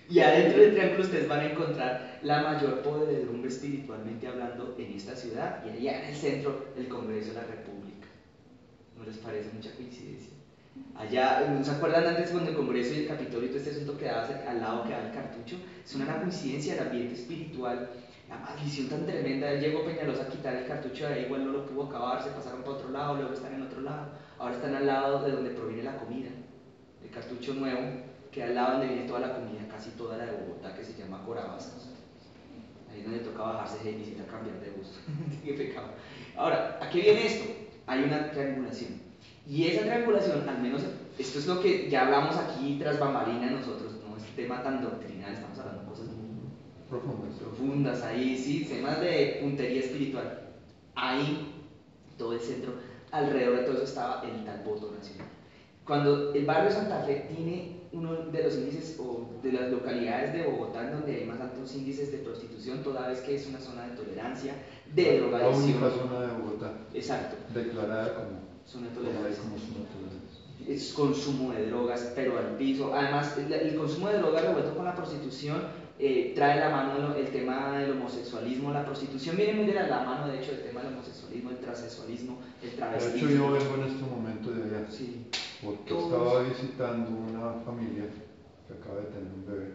A: Y adentro del triángulo ustedes van a encontrar la mayor podredumbre espiritualmente hablando en esta ciudad, y allá en el centro el Congreso de la República. ¿No les parece mucha coincidencia? Allá, ¿no se acuerdan antes cuando el Congreso y el Capitolio y todo este asunto quedaba al lado, quedaba el cartucho? Es una coincidencia, el ambiente espiritual, la maldición tan tremenda. Llegó Peñalosa a quitar el cartucho de ahí, igual no lo pudo acabar, se pasaron para otro lado, luego están en otro lado, ahora están al lado de donde proviene la comida. El cartucho nuevo queda al lado donde viene toda la comida, casi toda la de Bogotá, que se llama Corabastos. Ahí es donde toca bajarse y necesita cambiar de bus. Qué pecado. Ahora, ¿a qué viene esto? Hay una triangulación. Y esa triangulación, al menos, esto es lo que ya hablamos aquí tras bambalina nosotros, no este tema tan doctrinal, estamos hablando de cosas muy profundas ahí, sí, temas de puntería espiritual. Ahí, todo el centro, alrededor de todo eso estaba el tal voto nacional. Cuando el barrio Santa Fe tiene uno de los índices o de las localidades de Bogotá en donde hay más altos índices de prostitución, toda vez que es una zona de tolerancia, de drogadicción.
C: La única zona de Bogotá.
A: Exacto.
C: Declarada como
A: zona de tolerancia.
C: Como
A: es consumo de drogas, pero al piso. Además, el consumo de drogas revuelto con la prostitución trae la mano el tema del homosexualismo. La prostitución viene muy de la mano, de hecho, del tema del homosexualismo, el transexualismo, el travestismo.
C: De hecho, yo vengo en este momento de allá,
A: sí.
C: porque estaba visitando una familia que acaba de tener un bebé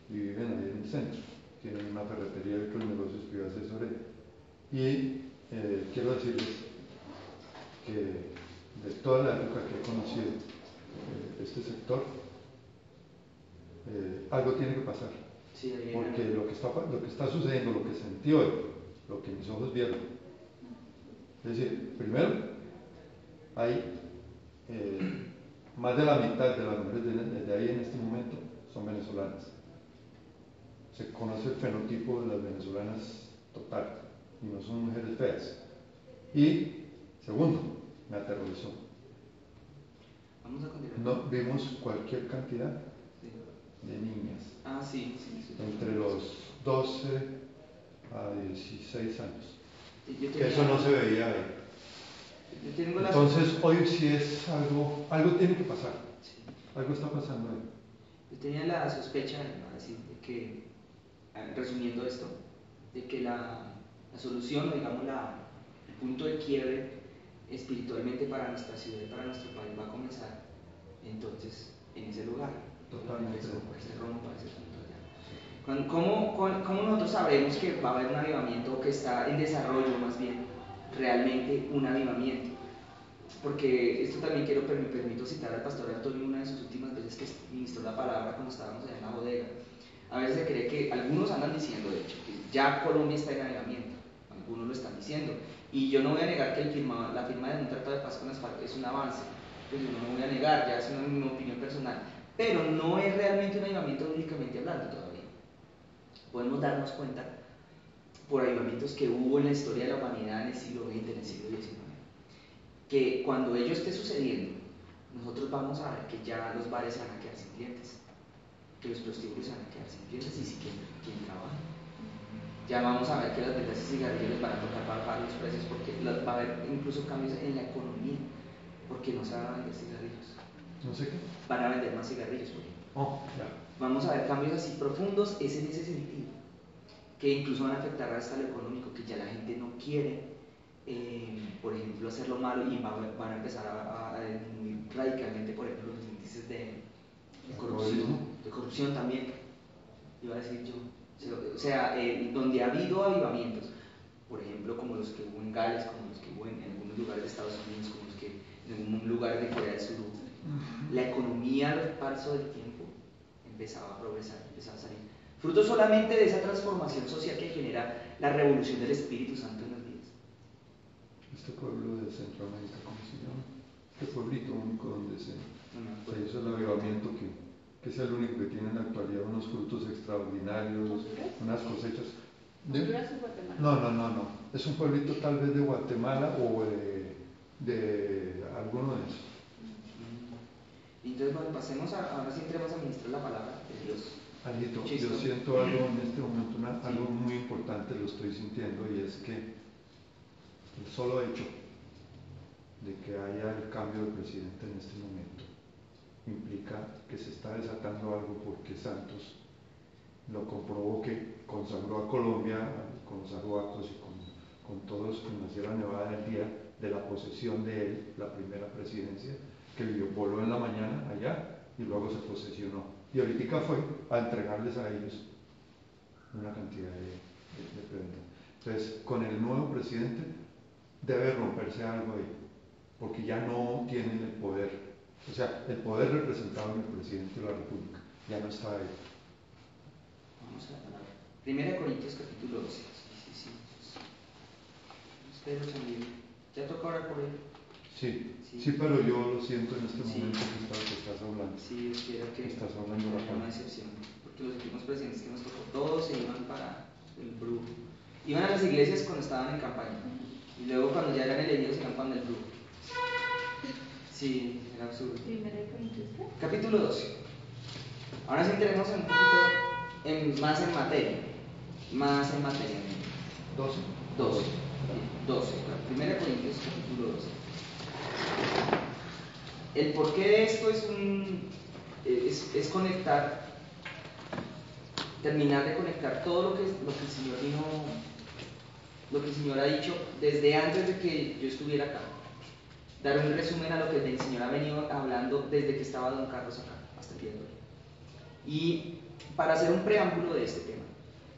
C: y viven ahí en el centro. Tienen una ferretería y otros negocios que yo asesoré. Y quiero decirles que de toda la época que he conocido este sector, algo tiene que pasar.
A: Sí,
C: porque lo que está sucediendo, lo que sentí hoy, lo que mis ojos vieron, es decir, primero, hay más de la mitad de las mujeres de ahí en este momento son venezolanas. Se conoce el fenotipo de las venezolanas total, y no son mujeres feas. Y, segundo, me aterrorizó.
A: Vamos a continuar.
C: No, vimos cualquier cantidad de niñas.
A: Ah, sí.
C: Entre los 12 a 16 años.
A: Eso
C: no se veía ahí. Entonces, hoy sí es algo tiene que pasar.
A: Sí.
C: Algo está pasando ahí.
A: Yo tenía la sospecha, así, de que, resumiendo esto, de que la solución, o digamos el punto de quiebre espiritualmente para nuestra ciudad y para nuestro país va a comenzar entonces en ese lugar.
C: Totalmente.
A: Se rompa ese punto allá. ¿Cómo nosotros sabremos que va a haber un avivamiento o que está en desarrollo más bien realmente un avivamiento? Porque esto también me permito citar al pastor Antonio una de sus últimas veces que ministró la palabra cuando estábamos allá en la bodega. A veces se cree que algunos andan diciendo, de hecho, que ya Colombia está en avivamiento, algunos lo están diciendo, y yo no voy a negar que la firma de un tratado de paz con las FARC es un avance, pues yo no me voy a negar, ya es mi opinión personal, pero no es realmente un avivamiento bíblicamente hablando todavía. Podemos darnos cuenta por avivamientos que hubo en la historia de la humanidad en el siglo XX, en el siglo XIX, que cuando ello esté sucediendo, nosotros vamos a ver que ya los bares se van a quedar sin clientes, que los prostíbulos se van a quedar sin clientes y sin quien trabaja. Ya vamos a ver que las ventas de cigarrillos les van a tocar bajar los precios porque va a haber incluso cambios en la economía, porque no se van a vender cigarrillos.
C: No sé qué.
A: Van a vender más cigarrillos, por ejemplo.
C: Ya.
A: Vamos a ver cambios así profundos, es en ese sentido, que incluso van a afectar hasta lo económico, que ya la gente no quiere, por ejemplo, hacer lo malo y van a empezar a disminuir radicalmente, por ejemplo, los índices de corrupción también, iba a decir yo. O sea, donde ha habido avivamientos, por ejemplo, como los que hubo en Gales, como los que hubo en algunos lugares de Estados Unidos, como los que en algunos lugares de Corea del Sur, la economía al paso del tiempo empezaba a progresar, empezaba a salir. Fruto solamente de esa transformación social que genera la revolución del Espíritu Santo en las vidas.
C: Este pueblo de Centroamérica, ¿cómo se llama? Este pueblito único donde se hizo el avivamiento que es el único que tiene en la actualidad unos frutos extraordinarios,
B: ¿Honduras?
C: unas cosechas.
B: ¿Honduras o Guatemala?
C: No. Es un pueblito tal vez de Guatemala o de de alguno de esos.
A: Entonces, bueno, pasemos ahora sí entremos a ministrar la palabra de Dios.
C: Alito,
A: Chisto.
C: yo siento algo en este momento, algo muy importante lo estoy sintiendo, y es que el solo hecho de que haya el cambio de presidente en este momento implica que se está desatando algo, porque Santos lo comprobó, que consagró a Colombia con los arhuacos y con todos en la Sierra Nevada el día de la posesión de él, la primera presidencia, que vivió, voló en la mañana allá y luego se posesionó. Y ahorita fue a entregarles a ellos una cantidad de prendas. Entonces, con el nuevo presidente debe romperse algo ahí, porque ya no tienen el poder, o sea, el poder representado en el presidente de la República, ya no está ahí.
A: Vamos a la palabra. 1 Corintios capítulo 12. Sí. Espero también. ¿Ya toca orar por él?
C: Sí, pero yo lo siento en este momento que estás hablando.
A: Sí, Dios quiera que
C: estás hablando
A: no haya una excepción, porque los últimos presidentes que nos tocó, todos se iban para el brujo. Iban a las iglesias cuando estaban en campaña, y luego cuando ya eran elegidos iban para el brujo. Sí, era absurdo.
B: 1 Corintios
A: Capítulo 12. Ahora sí entremos un poquito más en materia. 12. 1 Corintios capítulo 12. El porqué de esto es conectar, terminar de conectar todo lo que el Señor lo que el Señor ha dicho desde antes de que yo estuviera acá. Dar un resumen a lo que el Señor ha venido hablando desde que estaba Don Carlos acá hasta el día de hoy. Y para hacer un preámbulo de este tema,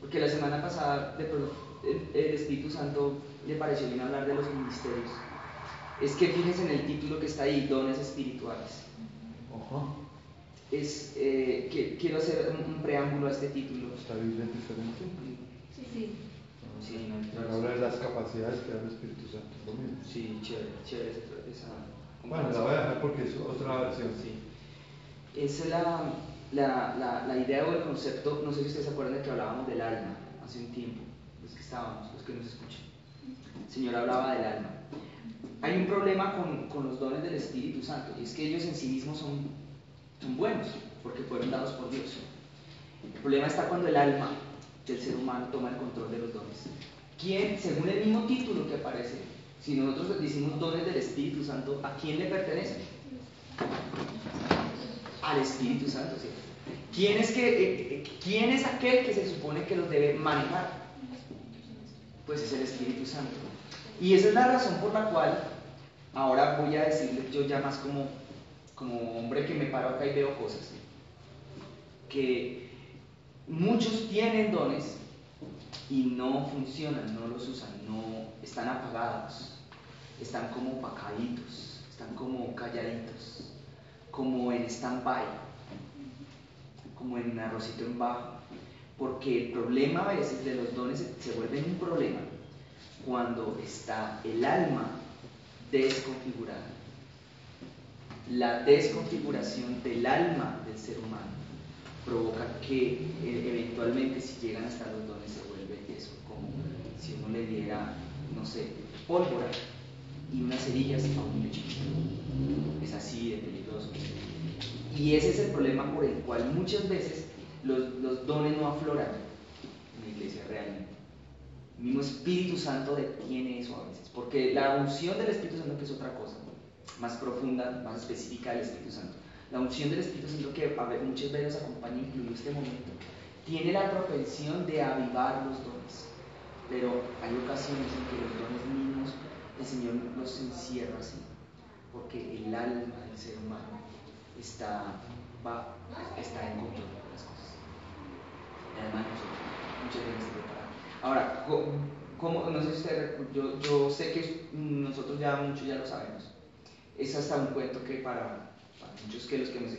A: porque la semana pasada el Espíritu Santo le pareció bien hablar de los ministerios. Es que fíjense en el título que está ahí, dones espirituales. Quiero hacer un preámbulo a este título.
C: ¿Está Biblia diferente?
B: Sí.
A: Sí, no,
C: pero habla de las capacidades que da el Espíritu Santo. ¿Lo mismo?
A: Sí, chévere esa.
C: Bueno, la voy a dejar porque es otra versión.
A: Sí. Esa es la idea o el concepto. No sé si ustedes se acuerdan de que hablábamos del alma hace un tiempo, los que nos escuchan. El Señor hablaba del alma. Hay un problema con los dones del Espíritu Santo, y es que ellos en sí mismos son buenos, porque fueron dados por Dios. El problema está cuando el alma del ser humano toma el control de los dones. ¿Quién, según el mismo título que aparece, si nosotros decimos dones del Espíritu Santo, ¿a quién le pertenecen? Al Espíritu Santo, ¿sí? ¿Quién es aquel que se supone que los debe manejar? Pues es el Espíritu Santo. Y esa es la razón por la cual ahora voy a decirle yo ya más como hombre que me paro acá y veo cosas, que muchos tienen dones y no funcionan, no los usan, no están apagados, están como opacaditos, están como calladitos, como en stand-by, como en arrocito en bajo, porque el problema a veces de los dones se vuelve un problema cuando está el alma desconfigurada. La desconfiguración del alma del ser humano provoca que eventualmente, si llegan hasta los dones, se vuelve eso, como si uno le diera, no sé, pólvora y unas cerillas a un lechito. Es así de peligroso. Y ese es el problema por el cual muchas veces los dones no afloran en la iglesia realmente. El mismo Espíritu Santo detiene eso a veces, porque la unción del Espíritu Santo, que es otra cosa más profunda, más específica del Espíritu Santo, la unción del Espíritu Santo, que muchas veces nos acompaña incluido este momento, tiene la propensión de avivar los dones, pero hay ocasiones en que los dones mismos el Señor los encierra así, porque el alma del ser humano está en control de las cosas. Además, nosotros muchas veces preparamos. Ahora, no sé si usted, yo sé que nosotros muchos ya lo sabemos. Es hasta un cuento que para muchos,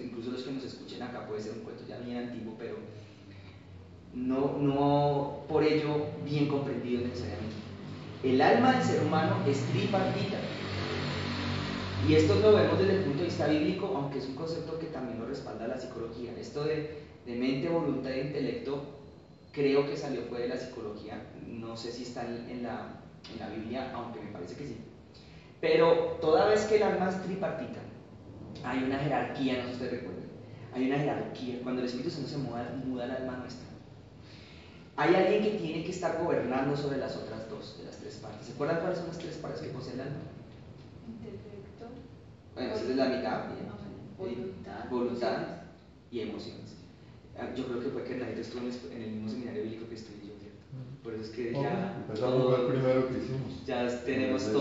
A: incluso los que nos escuchen acá, puede ser un cuento ya bien antiguo, pero no por ello bien comprendido necesariamente. El alma del ser humano es tripartita. Y esto lo vemos desde el punto de vista bíblico, aunque es un concepto que también lo respalda la psicología. Esto de mente, voluntad e intelecto, creo que fue de la psicología. No sé si está en la Biblia, aunque me parece que sí. Pero toda vez que el alma es tripartita, hay una jerarquía, no sé si ustedes recuerdan, hay una jerarquía. Cuando el Espíritu Santo se muda al alma nuestra, hay alguien que tiene que estar gobernando sobre las otras dos, de las tres partes. ¿Se acuerdan cuáles son las tres partes que posee el alma?
B: Intelecto.
A: Bueno, esa es la mitad, bien.
B: Voluntad
A: y emociones. Yo creo que fue que Hernanito estuvo en el mismo seminario bíblico que estoy yo, ¿cierto? Por eso es que ya
C: empezamos el primero que hicimos.
A: Ya tenemos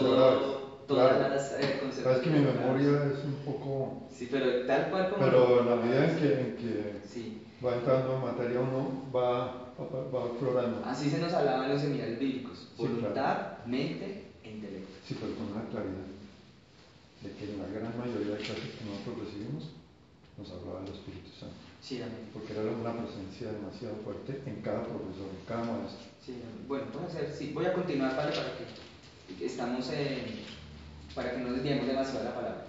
A: todas
C: claro.
A: las conceptos.
C: Sabes que mi memoria es un poco...
A: Sí, pero tal cual como...
C: Pero en la medida en que
A: sí.
C: va entrando en materia uno, va aflorando.
A: Así se nos hablaba en los seminarios bíblicos.
C: Sí,
A: voluntad,
C: claro.
A: mente e intelecto.
C: Sí, pero con una claridad de que en la gran mayoría de clases que nosotros recibimos nos hablaba del Espíritu Santo.
A: Sí, amén.
C: Porque era una presencia demasiado fuerte en cada profesor, en cada maestro.
A: Sí, bueno, voy a continuar, ¿vale? Para que no desviemos demasiado la palabra.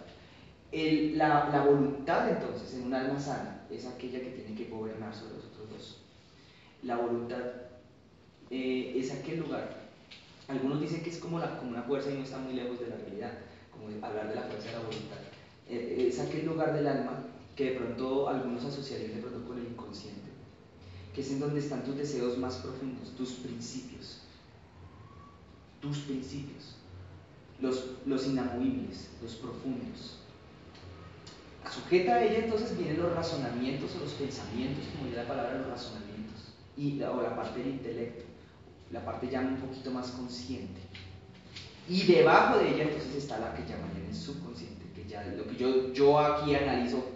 A: La voluntad, entonces, en un alma sana, es aquella que tiene que gobernar sobre los otros dos. La voluntad es aquel lugar. Algunos dicen que es como una fuerza y no está muy lejos de la realidad, como hablar de la fuerza de la voluntad. Es aquel lugar del alma que de pronto algunos asociarían de pronto con el inconsciente, que es en donde están tus deseos más profundos, tus principios, los inamovibles, los profundos. Sujeta a ella entonces vienen los razonamientos o los pensamientos, como dice la palabra, los razonamientos, o la parte del intelecto, la parte ya un poquito más consciente. Y debajo de ella entonces está la que llamarían el subconsciente, que ya lo que yo aquí analizo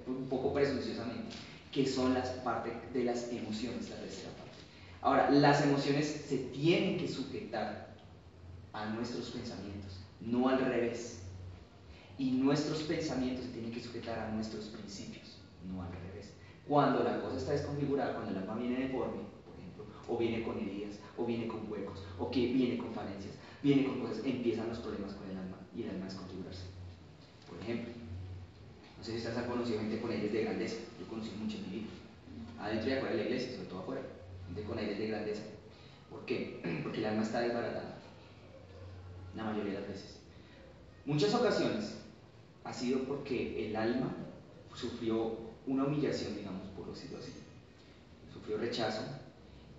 A: un poco presunciosamente, que son las partes de las emociones, la tercera parte. Ahora, las emociones se tienen que sujetar a nuestros pensamientos, no al revés. Y nuestros pensamientos se tienen que sujetar a nuestros principios, no al revés. Cuando la cosa está desconfigurada, cuando el alma viene deforme, por ejemplo, o viene con heridas, o viene con huecos, o que viene con falencias, viene con cosas, empiezan los problemas con el alma y el alma desconfigurarse. Por ejemplo, no sé si ustedes han conocido gente con aires de grandeza. Yo conocí mucho en mi vida, adentro y afuera de la iglesia, sobre todo afuera, gente con aires de grandeza. ¿Por qué? Porque el alma está desbaratada, la mayoría de las veces. Muchas ocasiones ha sido porque el alma sufrió una humillación, digamos, por decirlo así, sufrió rechazo,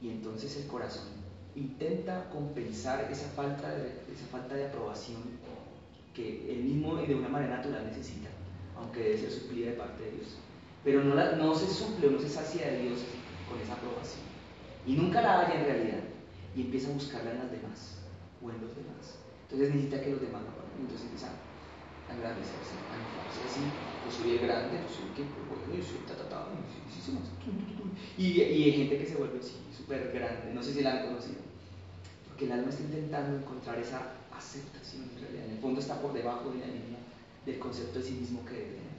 A: y entonces el corazón intenta compensar esa falta de aprobación que él mismo de una manera natural necesita, aunque debe ser suplida de parte de Dios. Pero no se suple o no se sacia de Dios con esa aprobación, y nunca la halla en realidad, y empieza a buscarla en las demás o en los demás. Entonces necesita que los demás la aprueben, entonces empieza a engrandecerse, a inflarse así. Yo soy el grande, yo soy el que, bueno, yo soy y hay gente que se vuelve así, súper grande, no sé si la han conocido, porque el alma está intentando encontrar esa aceptación en realidad, en el fondo está por debajo de la línea del concepto de sí mismo que debe tener.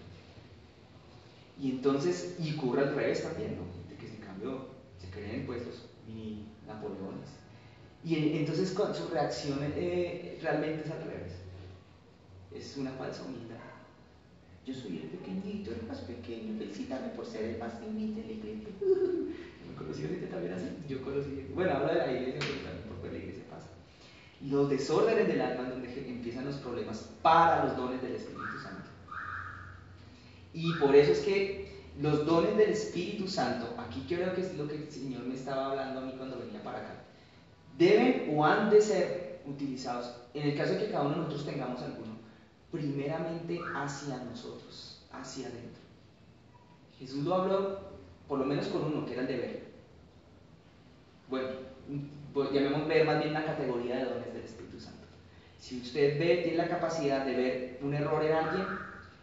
A: Y entonces, y ocurre al revés también, ¿no? De que en cambio se creen pues los mini Napoleones. Y entonces su reacción realmente es al revés. Es una falsa humildad. Yo soy el pequeñito, el más pequeño, felicítame por ser el más inteligente. ¿Me conocí gente también así? Yo conocí, bueno, hablo de la iglesia, pero también por la iglesia pasa. Los desórdenes del alma, donde empiezan los problemas para los dones del Espíritu Santo. Y por eso es que los dones del Espíritu Santo, aquí creo que es lo que el Señor me estaba hablando a mí cuando venía para acá, deben o han de ser utilizados, en el caso de que cada uno de nosotros tengamos alguno, primeramente hacia nosotros, hacia adentro. Jesús lo habló por lo menos con uno, que era el de ver. Bueno, pues llamemos ver más bien la categoría de dones del Espíritu Santo. Si usted tiene la capacidad de ver un error en alguien,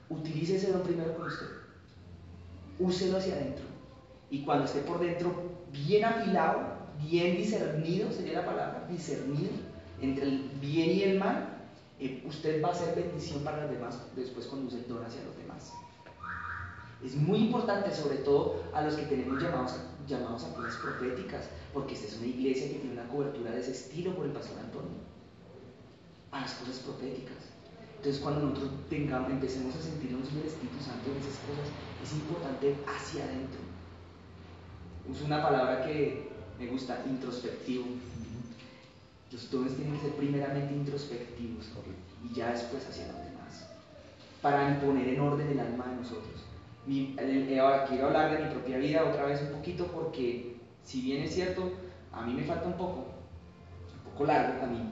A: utilice ese don primero con usted. Úselo hacia adentro. Y cuando esté por dentro bien afilado, bien discernido, sería la palabra, discernido entre el bien y el mal, usted va a ser bendición para los demás después cuando use el don hacia los demás. Es muy importante, sobre todo a los que tenemos llamados a cosas proféticas, porque esta es una iglesia que tiene una cobertura de ese estilo por el pastor Antonio, a las cosas proféticas. Entonces cuando nosotros empecemos a sentirnos del Espíritu Santo en esas cosas, es importante hacia adentro. Uso una palabra que me gusta, introspectivo. Los dones tienen que ser primeramente introspectivos, y ya después hacia los demás, para imponer en orden el alma de nosotros. Ahora quiero hablar de mi propia vida otra vez un poquito, porque si bien es cierto, a mí me falta un poco largo camino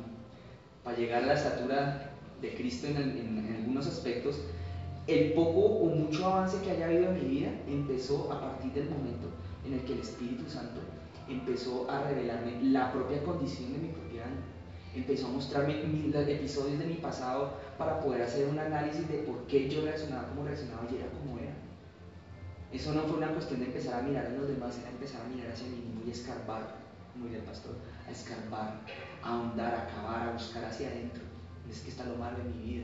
A: para llegar a la estatura de Cristo en algunos aspectos. El poco o mucho avance que haya habido en mi vida empezó a partir del momento en el que el Espíritu Santo empezó a revelarme la propia condición de mi propia alma. Empezó a mostrarme los episodios de mi pasado para poder hacer un análisis de por qué yo reaccionaba como reaccionaba y era como era. Eso no fue una cuestión de empezar a mirar a los demás, era empezar a mirar hacia mí mismo y escarbar, como diría el pastor, a escarbar, a ahondar, a cavar, a buscar hacia adentro. Es que está lo malo en mi vida.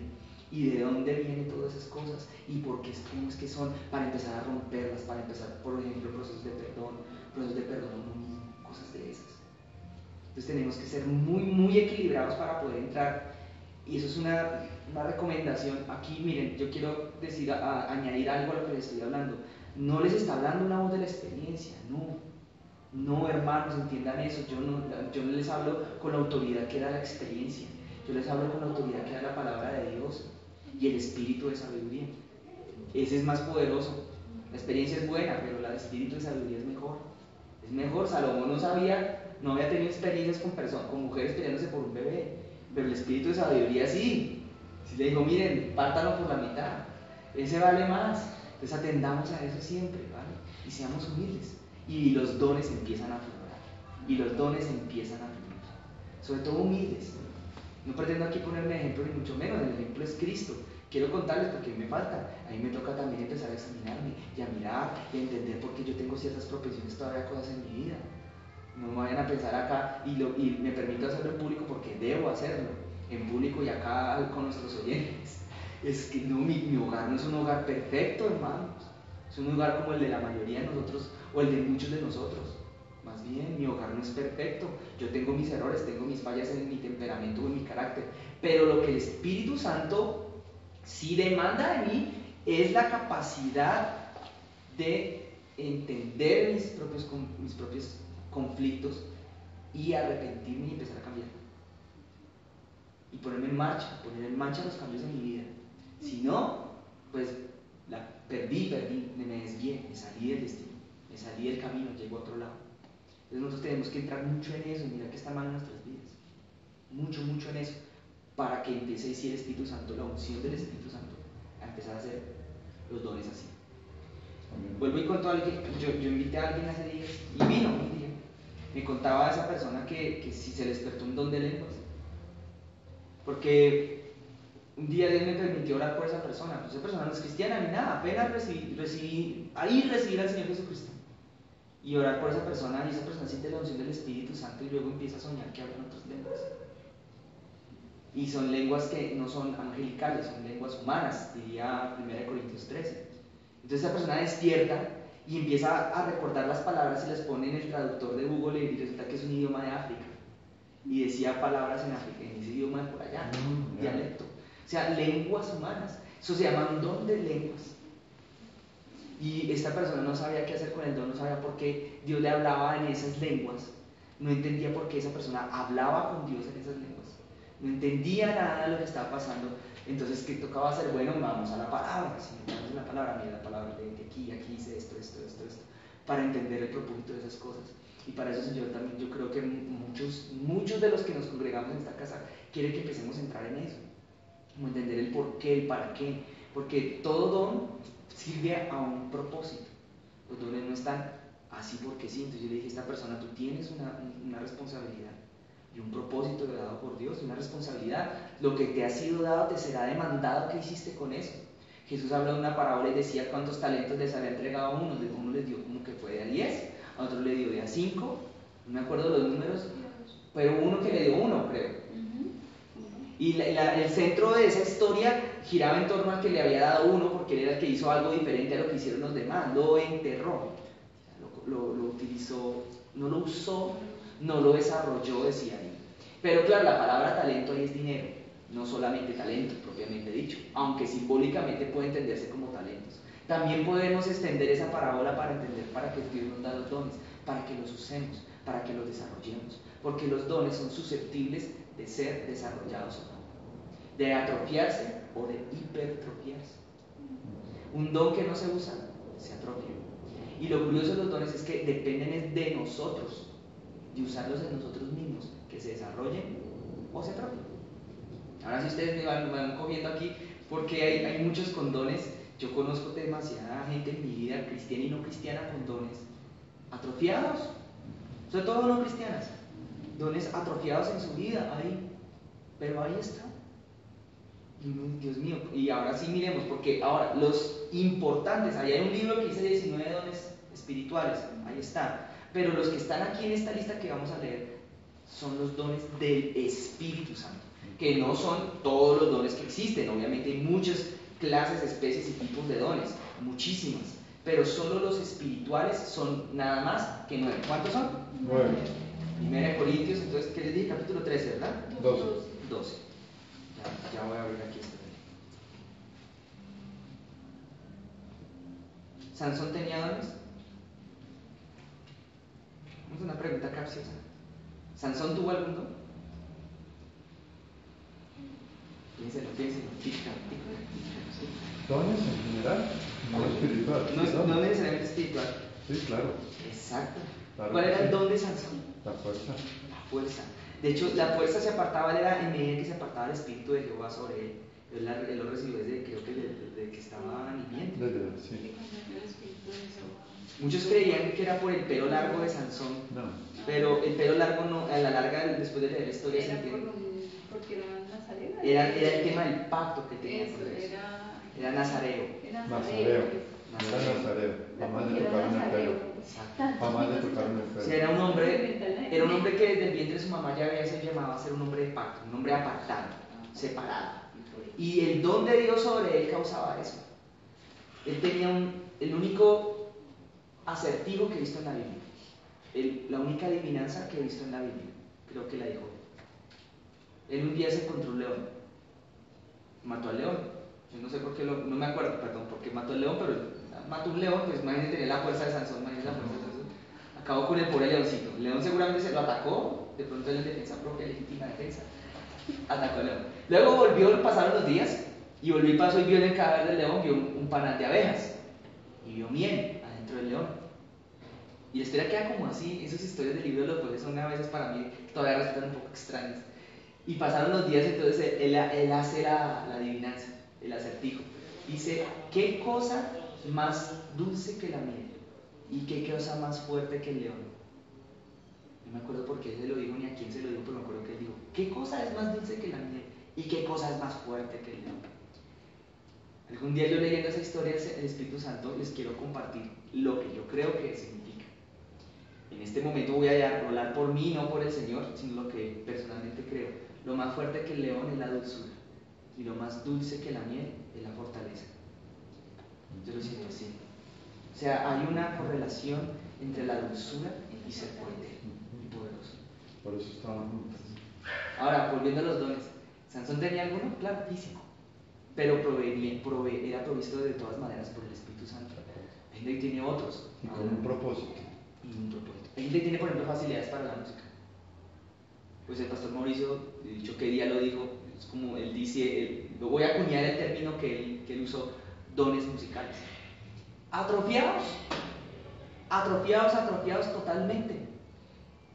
A: ¿Y de dónde vienen todas esas cosas? ¿Y por qué, cómo es que son? Para empezar a romperlas, para empezar, por ejemplo, procesos de perdón a uno mismo, cosas de esas. Entonces tenemos que ser muy equilibrados para poder entrar. Y eso es una recomendación. Aquí, miren, yo quiero añadir algo a lo que les estoy hablando. No les está hablando una voz de la experiencia, no, hermanos, entiendan eso. Yo no les hablo con la autoridad que da la experiencia, yo les hablo con la autoridad que da la palabra de Dios y el espíritu de sabiduría. Ese es más poderoso. La experiencia es buena, pero el espíritu de sabiduría es mejor. Es mejor. Salomón no había tenido experiencias con mujeres peleándose por un bebé, pero el espíritu de sabiduría sí. Si le dijo, miren, pártalo por la mitad, ese vale más. Entonces atendamos a eso siempre, ¿vale? Y seamos humildes. Y los dones empiezan a fluir. Sobre todo humildes. No pretendo aquí ponerme ejemplo ni mucho menos, el ejemplo es Cristo. Quiero contarles porque me falta. A mí me toca también empezar a examinarme y a mirar y a entender por qué yo tengo ciertas propensiones todavía a cosas en mi vida. No me vayan a pensar acá y me permito hacerlo en público porque debo hacerlo en público y acá con nuestros oyentes. Es que no, mi hogar no es un hogar perfecto, hermanos. Es un hogar como el de la mayoría de nosotros o el de muchos de nosotros. Más bien, mi hogar no es perfecto. Yo tengo mis errores, tengo mis fallas en mi temperamento o en mi carácter. Pero lo que el Espíritu Santo sí demanda de mí es la capacidad de entender mis propios conflictos y arrepentirme y empezar a cambiar. Y poner en marcha los cambios en mi vida. Si no, pues perdí, me desvié, me salí del destino, me salí del camino, llego a otro lado. Entonces nosotros tenemos que entrar mucho en eso, mira que está mal en nuestras vidas. Mucho en eso, para que empiece a decir el Espíritu Santo, la unción del Espíritu Santo, a empezar a hacer los dones así. Vuelvo y cuento a alguien, yo invité a alguien hace días y vino un día. Me contaba a esa persona que si se le despertó un don de lenguas. Porque un día Dios me permitió orar por esa persona. Pues esa persona no es cristiana ni nada, apenas recibir al Señor Jesucristo. Y orar por esa persona, y esa persona siente la unción del Espíritu Santo y luego empieza a soñar que hablan otras lenguas. Y son lenguas que no son angelicales, son lenguas humanas, diría 1 Corintios 13. Entonces esa persona despierta y empieza a recordar las palabras y las pone en el traductor de Google y resulta que es un idioma de África. Y decía palabras en ese idioma de por allá, dialecto. O sea, lenguas humanas. Eso se llama un don de lenguas. Y esta persona no sabía qué hacer con el don, no sabía por qué Dios le hablaba en esas lenguas. No entendía por qué esa persona hablaba con Dios en esas lenguas. No entendía nada de lo que estaba pasando. Entonces, ¿qué tocaba hacer? Bueno, vamos a la palabra. Si metamos en la palabra, mira la palabra de aquí hice esto, para entender el propósito de esas cosas. Y para eso, Señor, también yo creo que muchos de los que nos congregamos en esta casa quieren que empecemos a entrar en eso. Como entender el por qué, el para qué. Porque todo don sirve a un propósito. Los dones no están así porque sí. Entonces yo le dije a esta persona, tú tienes una responsabilidad y un propósito dado por Dios, una responsabilidad. Lo que te ha sido dado te será demandado. ¿Qué hiciste con eso? Jesús habló de una parábola y decía cuántos talentos les había entregado a unos. Uno les dio como que fue de a 10, a otro le dio de a 5, no me acuerdo los números, pero uno que le dio 1, creo. Y el centro de esa historia giraba en torno al que le había dado 1, porque él era el que hizo algo diferente a lo que hicieron los demás. Lo enterró, lo utilizó, no lo usó, no lo desarrolló, decía ahí. Pero claro, la palabra talento ahí es dinero, no solamente talento propiamente dicho, aunque simbólicamente puede entenderse como talentos. También podemos extender esa parábola para entender para qué Dios nos da los dones, para que los usemos, para que los desarrollemos, porque los dones son susceptibles de ser desarrollados o no. de atrofiarse o de hipertrofiarse. Un don que no se usa, se atrofia. Y lo curioso de los dones es que dependen de nosotros, de usarlos en nosotros mismos, que se desarrollen o se atrofien. Ahora si ustedes me van cogiendo aquí, porque hay muchos con dones. Yo conozco demasiada gente en mi vida, cristiana y no cristiana, con dones atrofiados, sobre todo no cristianas, dones atrofiados en su vida, ahí, pero ahí está. Dios mío, y ahora sí miremos, porque ahora los importantes, ahí hay un libro que dice 19 dones espirituales, ahí está, pero los que están aquí en esta lista que vamos a leer son los dones del Espíritu Santo, que no son todos los dones que existen. Obviamente hay muchas clases, especies y tipos de dones, muchísimas, pero solo los espirituales son nada más que 9. ¿Cuántos son?
C: 9.
A: 1 Corintios, entonces, ¿qué les dije? Capítulo 13, ¿verdad?
C: 12.
A: Ya voy a abrir aquí esto. ¿Sansón tenía dones? Vamos a una pregunta capciosa. ¿Sansón tuvo algún don? Piénselo.
C: ¿Dones en general? No espiritual.
A: No necesariamente espiritual.
C: Sí, claro.
A: Exacto.
C: Claro.
A: ¿Cuál era el don de Sansón?
C: La fuerza.
A: La fuerza. De hecho, la fuerza se apartaba, era en medida que se apartaba el espíritu de Jehová sobre él. Él lo recibió desde, creo que desde que estaba viviendo.
C: Sí.
A: Muchos creían que era por el pelo largo de Sansón.
C: No.
A: Pero el pelo largo no, a la larga, después de leer la historia, se entiende.
B: Porque era nazareo.
A: Era el tema del pacto que tenía con Dios. Era nazareo.
C: Nazareo. Jamás le tocaron el pelo. Jamás le tocaron el pelo.
A: Sí, era un hombre que desde el vientre de su mamá ya había sido llamado a ser un hombre de pacto, un hombre apartado, separado. Y el don de Dios sobre él causaba eso. Él tenía el único acertijo que he visto en la Biblia, la única adivinanza que he visto en la Biblia, creo que la dijo. Él un día se encontró un león, mató al león. Yo no sé por qué, no me acuerdo, perdón, por qué mató al león, pero mató un león, pues imagínense tener la fuerza de Sansón, acabó con el pobre leoncito. El león seguramente se lo atacó, de pronto él en defensa propia, legítima defensa, atacó al león. Luego volvió, pasaron los días, y volvió y pasó y vio en el cadáver del león, vio un panal de abejas, y vio miel adentro del león. Y la historia queda como así. Esas historias del libro de los jueces son a veces para mí todavía resultan un poco extrañas. Y pasaron los días, entonces él hace la adivinanza, el acertijo. Dice, ¿qué cosa más dulce que la miel? ¿Y qué cosa más fuerte que el león? No me acuerdo por qué se lo dijo ni a quién se lo dijo, pero me acuerdo que él dijo, ¿qué cosa es más dulce que la miel? ¿Y qué cosa es más fuerte que el león? Algún día yo leyendo esa historia del Espíritu Santo les quiero compartir lo que yo creo que significa. En este momento voy a hablar por mí, no por el Señor, sino lo que personalmente creo. Lo más fuerte que el león es la dulzura, y lo más dulce que la miel es la fortaleza. Yo lo siento así. O sea, hay una correlación entre la dulzura y ser fuerte y poderoso.
C: Por eso estaban juntos.
A: Ahora, volviendo a los dones. ¿Sansón tenía alguno? Claro, físico. Pero era provisto de todas maneras por el Espíritu Santo. Hay gente que tiene otros.
C: Y con un propósito.
A: Hay gente que tiene, por ejemplo, facilidades para la música. Pues el pastor Mauricio, he dicho qué día lo dijo, es como él dice, lo voy a acuñar el término que él usó, dones musicales. Atrofiados totalmente.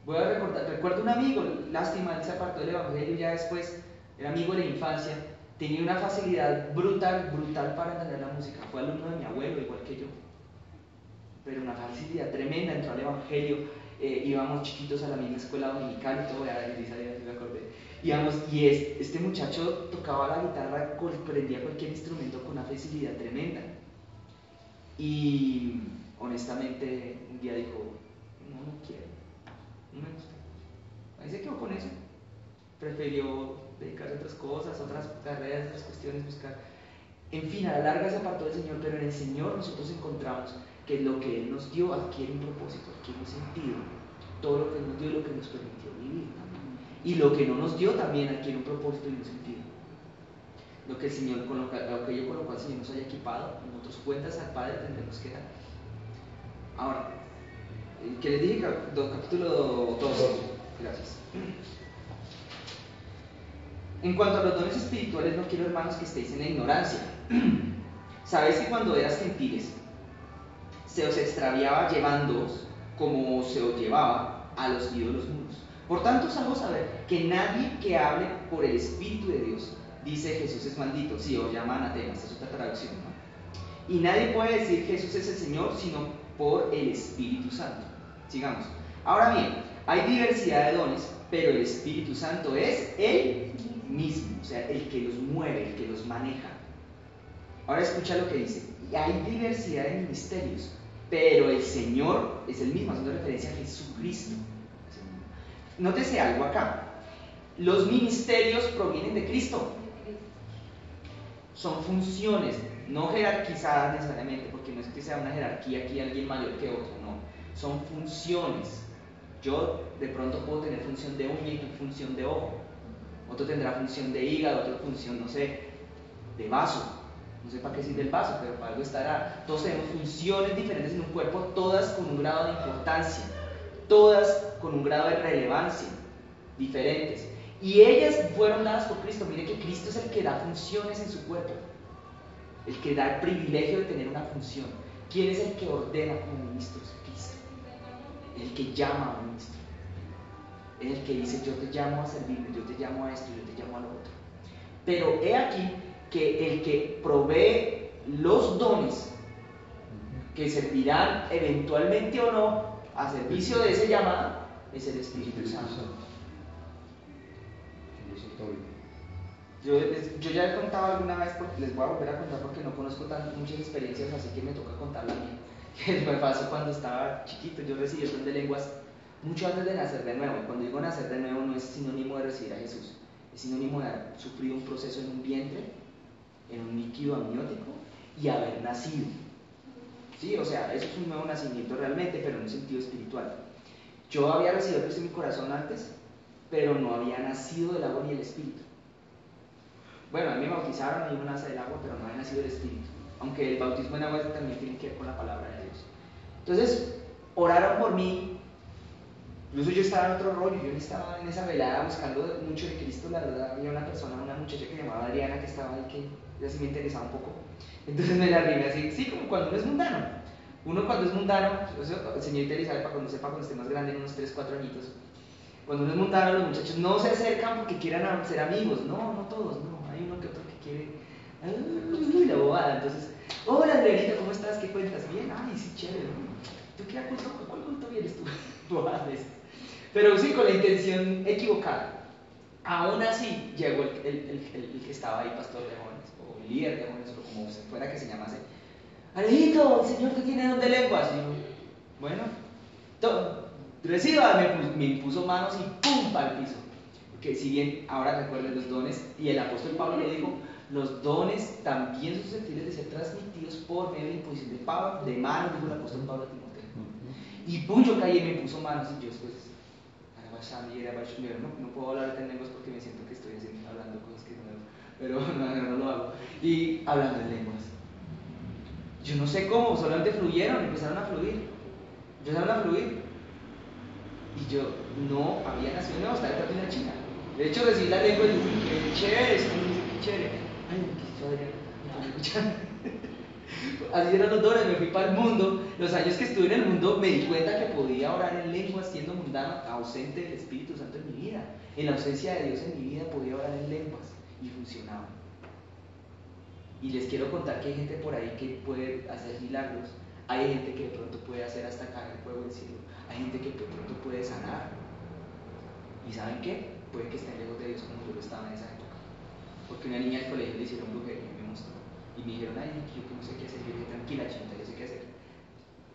A: Voy a recuerdo un amigo, lástima, él se apartó del evangelio ya después, era amigo de la infancia, tenía una facilidad brutal para entender la música, fue alumno de mi abuelo, igual que yo, pero una facilidad tremenda, entró al evangelio, íbamos chiquitos a la misma escuela dominical y todo, ya me acordé, íbamos, y este muchacho tocaba la guitarra, comprendía cualquier instrumento con una facilidad tremenda, y honestamente un día dijo, no quiero, no me gusta, ahí se quedó con eso, prefirió dedicarse a otras cosas, otras carreras, otras cuestiones, buscar. En fin, a la larga se apartó del Señor, pero en el Señor nosotros encontramos que lo que Él nos dio adquiere un propósito, adquiere un sentido. Todo lo que Él nos dio es lo que nos permitió vivir. Y lo que no nos dio también adquiere un propósito y un sentido. Lo que el Señor coloca, lo que yo coloco al Señor nos haya equipado, nosotros cuentas al Padre tendremos que dar. Ahora, ¿qué les dije? Capítulo 12. Gracias. En cuanto a los dones espirituales, no quiero, hermanos, que estéis en la ignorancia. Sabéis que cuando eras gentiles, se os extraviaba llevándoos, como se os llevaba, a los ídolos mudos. Por tanto, os hago saber que nadie que hable por el Espíritu de Dios dice Jesús es maldito. Sí, os llama anatema, esta es otra traducción, ¿no? Y nadie puede decir Jesús es el Señor, sino por el Espíritu Santo. Sigamos. Ahora bien, hay diversidad de dones, pero el Espíritu Santo es el mismo, o sea, el que los mueve, el que los maneja. Ahora escucha lo que dice. Y hay diversidad de ministerios, pero el Señor es el mismo, haciendo referencia a Jesucristo. Nótese algo acá. Los ministerios provienen de Cristo. Son funciones, no jerarquizadas necesariamente, porque no es que sea una jerarquía aquí alguien mayor que otro, no. Son funciones. Yo de pronto puedo tener función de uña y tú función de ojo. Otro tendrá función de hígado, otro función, no sé, de vaso. No sé para qué sirve el vaso, pero para algo estará. Todos tenemos funciones diferentes en un cuerpo, todas con un grado de importancia, todas con un grado de relevancia diferentes. Y ellas fueron dadas por Cristo. Mire que Cristo es el que da funciones en su cuerpo, el que da el privilegio de tener una función. ¿Quién es el que ordena como ministros? Cristo. El que llama a un ministro. Es el que dice, yo te llamo a servirme, yo te llamo a esto, yo te llamo a lo otro. Pero he aquí que el que provee los dones que servirán eventualmente o no a servicio de ese llamado es el Espíritu Santo. Yo ya he contado alguna vez, porque les voy a volver a contar porque no conozco muchas experiencias, así que me toca contar la mía. Que me pasó cuando estaba chiquito. Yo recibí el don de lenguas mucho antes de nacer de nuevo. Cuando digo nacer de nuevo no es sinónimo de recibir a Jesús, es sinónimo de haber sufrido un proceso en un vientre, en un líquido amniótico y haber nacido. Sí, o sea, eso es un nuevo nacimiento realmente, pero en un sentido espiritual. Yo había recibido Cristo en mi corazón antes, pero no había nacido del agua ni del Espíritu. Bueno, a mí me bautizaron y uno nace del agua, pero no había nacido del Espíritu. Aunque el bautismo en agua también tiene que ver con la palabra de Dios. Entonces, oraron por mí. Incluso yo estaba en otro rollo, yo estaba en esa velada buscando mucho de Cristo. La verdad, había una muchacha que se llamaba Adriana, que estaba ahí, que ya sí me interesaba un poco. Entonces me la arrimé así, sí, como cuando uno es mundano. Uno cuando es mundano, señorita Elizabeth, para cuando sepa, cuando esté más grande, en unos 3, 4 añitos, cuando uno es mundano, los muchachos no se acercan porque quieran ser amigos. No, no todos, no. Hay uno que otro que quiere, la bobada. Entonces, hola Adrianita, ¿cómo estás? ¿Qué cuentas? Bien, ay, sí, chévere. ¿Tú qué culto? ¿Cuál culto vienes tú? Pero sí, con la intención equivocada. Aún así, llegó el que estaba ahí, pastor de jóvenes, o líder de jóvenes, o como fuera que se llamase. Alejito, el Señor te tiene don de lenguas. Y yo, bueno, reciba, me impuso manos y ¡pum! Para el piso. Porque si bien ahora recuerden los dones, y el apóstol Pablo lo dijo, los dones también son susceptibles de ser transmitidos por medio de imposición de manos, dijo el apóstol Pablo a Timoteo. Y pum, yo caí y me puso manos y yo después, no puedo hablar en lenguas porque me siento que estoy hablando cosas que no, pero no lo hago. Y hablando en lenguas. Yo no sé cómo, solamente fluyeron, empezaron a fluir. Y yo no había nacido nuevo, estaba en la China. De hecho, recibí la lengua y dije, qué chévere, qué chévere. Ay, me quise Así eran los dones, me fui para el mundo. Los años que estuve en el mundo me di cuenta que podía orar en lenguas siendo mundano, ausente del Espíritu Santo en mi vida. En la ausencia de Dios en mi vida podía orar en lenguas y funcionaba. Y les quiero contar que hay gente por ahí que puede hacer milagros. Hay gente que de pronto puede hacer hasta caer fuego del cielo. Hay gente que de pronto puede sanar. ¿Y saben qué? Puede que estén lejos de Dios como yo lo estaba en esa época. Porque una niña del colegio le hicieron brujería y me mostró. Y me dijeron, ay, yo que no sé qué hacer. Yo dije, tranquila, chinita, yo sé qué hacer.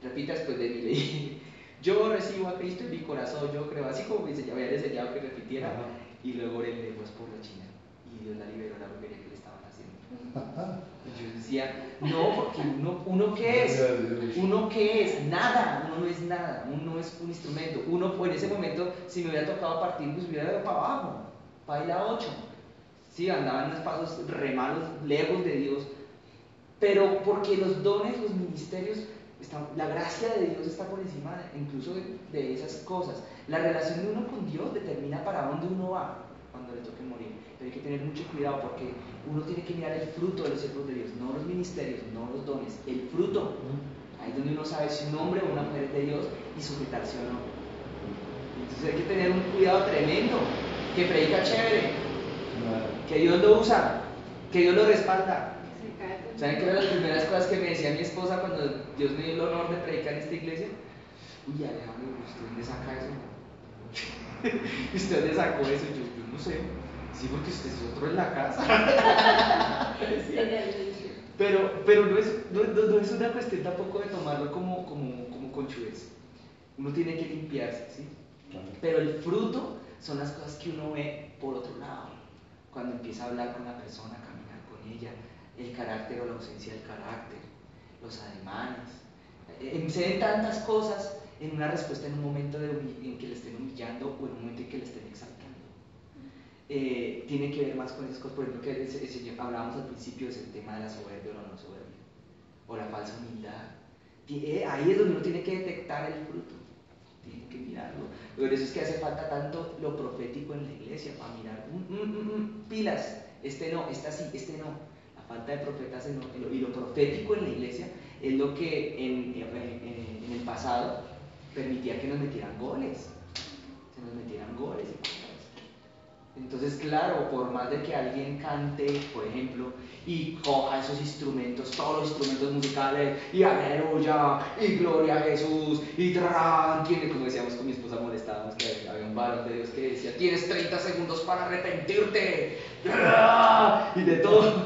A: Repita después de mí, le dije, yo recibo a Cristo en mi corazón, yo creo, así como me había enseñado que repitiera. Y luego oré en lenguas por la China. Y Dios la liberó de la brujería que le estaban haciendo. Y yo decía, no, porque uno ¿qué es? ¿Uno qué es? Nada, uno no es nada, uno no es un instrumento. Uno, en ese momento, si me hubiera tocado partir, pues hubiera ido para abajo, para ir a 8. Sí, andaba en unos pasos re malos, lejos de Dios. Pero porque los dones, los ministerios, la gracia de Dios está por encima incluso de esas cosas. La relación de uno con Dios determina para dónde uno va cuando cuando le toque morir. Pero hay que tener mucho cuidado porque uno tiene que mirar el fruto de los siervos de Dios, no los ministerios, no los dones, el fruto. Ahí es donde uno sabe si un hombre o una mujer es de Dios y sujetarse o no. Entonces hay que tener un cuidado tremendo, que predica chévere, que Dios lo usa, que Dios lo respalda. ¿Saben qué eran las primeras cosas que me decía mi esposa cuando Dios me dio el honor de predicar en esta iglesia? Uy, Alejandro, ¿usted dónde saca eso? ¿Usted dónde sacó eso? Yo no sé. Sí, porque usted es otro en la casa. Pero no es una cuestión tampoco de tomarlo como conchudez. Uno tiene que limpiarse, ¿sí? Pero el fruto son las cosas que uno ve por otro lado. Cuando empieza a hablar con la persona, a caminar con ella, el carácter o la ausencia del carácter, los ademanes. Se ven tantas cosas en una respuesta en un momento en que le estén humillando o en un momento en que le estén exaltando. Tiene que ver más con esas cosas, por ejemplo, que el Señor, hablábamos al principio del tema de la soberbia o la no soberbia, o la falsa humildad. Ahí es donde uno tiene que detectar el fruto, tiene que mirarlo. Por eso es que hace falta tanto lo profético en la iglesia, para mirar, pilas, este no, este sí, este no. La falta de profetas y lo profético en la iglesia es lo que en el pasado permitía que nos metieran goles, se nos metieran goles. Entonces, claro, por más de que alguien cante, por ejemplo, y coja esos instrumentos, todos los instrumentos musicales, y aleluya, y gloria a Jesús, y tiene, como decíamos con mi esposa, molestábamos que había un varón de Dios que decía, tienes 30 segundos para arrepentirte, y de todo.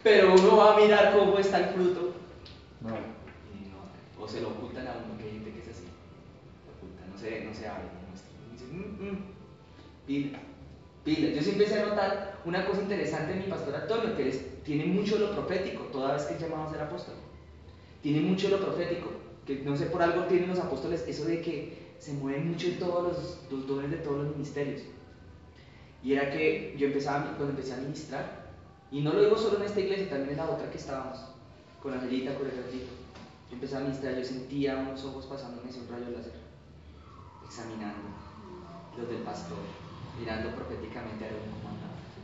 A: Pero uno va a mirar cómo está el fruto.
C: No.
A: Y no, o se lo ocultan a uno, que hay gente que es así, lo ocultan, no se abre, no muestra. Y dice, pila. Yo sí empecé a notar una cosa interesante en mi pastor Antonio, que tiene mucho de lo profético, toda vez que es llamado a ser apóstol. Tiene mucho de lo profético, que no sé por algo tienen los apóstoles, eso de que se mueven mucho en todos los dones de todos los ministerios. Y era que yo cuando empecé a ministrar, y no lo digo solo en esta iglesia, también en la otra que estábamos, con la Angelita, con el Ejército. Yo empecé a ministrar, yo sentía unos ojos pasándome un rayo láser, examinando los del pastor, mirando proféticamente a algún comandante.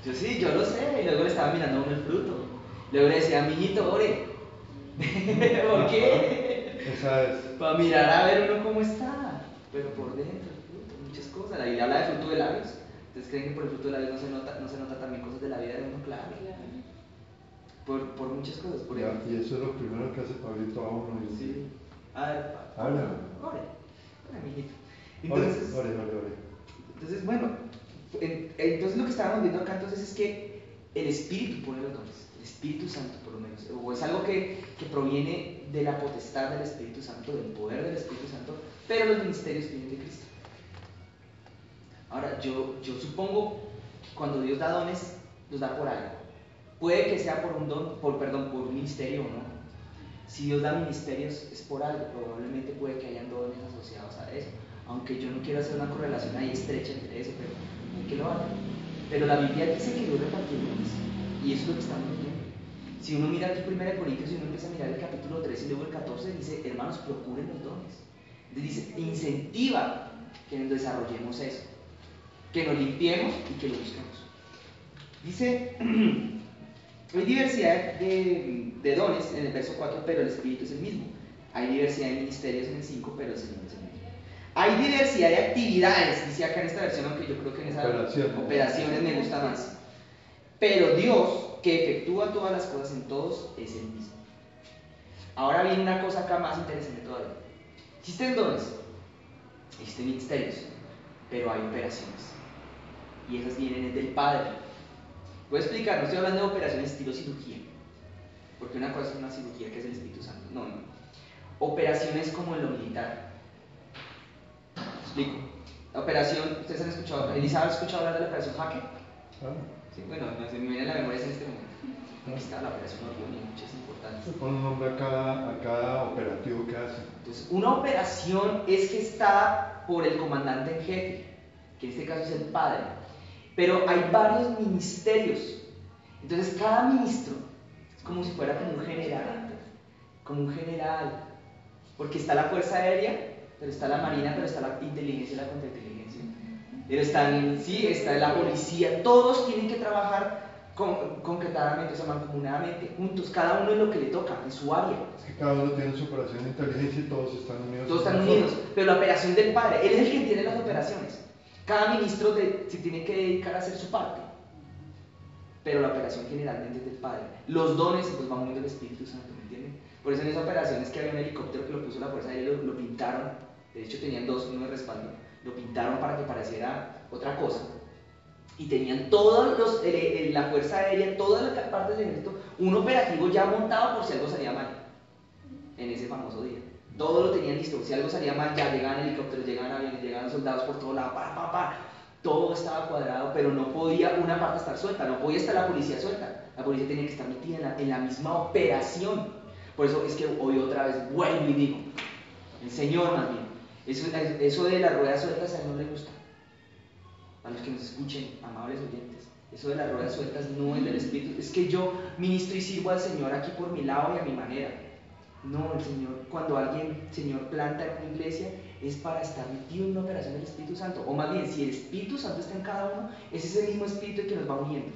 A: Yo sí, yo lo sé, y luego le estaba mirando a uno el fruto. Luego le decía, amiguito, ore. ¿Por qué?
C: Esa es.
A: Para mirar a ver uno cómo está, pero por dentro, el fruto, muchas cosas. La Biblia habla de fruto de labios. ¿Ustedes creen que por el fruto de labios no se nota también cosas de la vida de uno? Claro. Por muchas cosas. Por
C: y eso es lo primero que hace Pablito a uno.
A: Sí. A ver, ore, amiguito. Entonces,
C: ore.
A: Entonces, bueno, entonces lo que estábamos viendo acá entonces es que el Espíritu pone los dones, el Espíritu Santo por lo menos, o es algo que proviene de la potestad del Espíritu Santo, del poder del Espíritu Santo, pero los ministerios vienen de Cristo. Ahora, yo supongo que cuando Dios da dones, los da por algo. Puede que sea por un ministerio o no. Si Dios da ministerios es por algo, probablemente puede que hayan dones asociados a eso. Aunque yo no quiero hacer una correlación ahí estrecha entre eso, pero hay que lo haga. Pero la Biblia dice que Dios repartió dones, y eso es lo que estamos viendo. Si uno mira aquí 1 Corintios y uno empieza a mirar el capítulo 13 y luego el 14, dice, hermanos, procuren los dones. Entonces dice, incentiva que nos desarrollemos eso, que nos limpiemos y que lo busquemos. Dice, hay diversidad de dones en el verso 4, pero el Espíritu es el mismo. Hay diversidad de ministerios en el 5, pero el Señor es el mismo. Hay diversidad de actividades, dice acá en esta versión, aunque yo creo que en esas operaciones me gusta más. Pero Dios, que efectúa todas las cosas en todos, es el mismo. Ahora viene una cosa acá más interesante todavía. Existen dones, existen ministerios, pero hay operaciones. Y esas vienen del Padre. Voy a explicar, no estoy hablando de operaciones estilo cirugía, porque una cosa es una cirugía que es el Espíritu Santo. No. Operaciones como en lo militar. Explico. La operación, ¿ustedes han escuchado? ¿Elisa ha escuchado hablar de la operación Jaque? Sí, bueno, se me viene a la memoria en este momento. Aquí está la operación Orión y muchas importantes.
C: Se pone un nombre a cada operativo que hace.
A: Entonces, una operación es gestada por el comandante en jefe, que en este caso es el padre. Pero hay varios ministerios. Entonces, cada ministro es como si fuera como un general. Como un general. Porque está la Fuerza Aérea, pero está la Marina, pero está la inteligencia y la contrainteligencia. Está la policía, todos tienen que trabajar concretadamente, o sea, mancomunadamente, juntos, cada uno en lo que le toca, en su área.
C: Es que cada uno tiene su operación de inteligencia y todos están unidos.
A: Todos están unidos, pero la operación del padre, él es el que tiene las operaciones. Cada ministro se tiene que dedicar a hacer su parte, pero la operación generalmente es del padre. Los dones pues van unidos del Espíritu Santo, ¿me entienden? Por eso en esas operaciones que había un helicóptero que lo puso la Fuerza Aérea, lo pintaron, de hecho tenían dos, uno de respaldo, lo pintaron para que pareciera otra cosa. Y tenían todos la Fuerza Aérea, todas las partes del ejército, un operativo ya montado por si algo salía mal, en ese famoso día. Todo lo tenían listo, si algo salía mal ya llegaban helicópteros, llegaban aviones, llegaban soldados por todo lado, todo estaba cuadrado, pero no podía una parte estar suelta, no podía estar la policía suelta, la policía tenía que estar metida en la misma operación. Por eso es que hoy otra vez vuelvo y digo, el Señor más bien, eso de las ruedas sueltas a él no le gusta. A los que nos escuchen, amables oyentes, eso de las ruedas sueltas no es del Espíritu. Es que yo ministro y sirvo al Señor aquí por mi lado y a mi manera. No, el Señor, cuando alguien, Señor, planta en una iglesia, es para estar metido en una operación del Espíritu Santo. O más bien, si el Espíritu Santo está en cada uno, es ese mismo Espíritu el que nos va uniendo.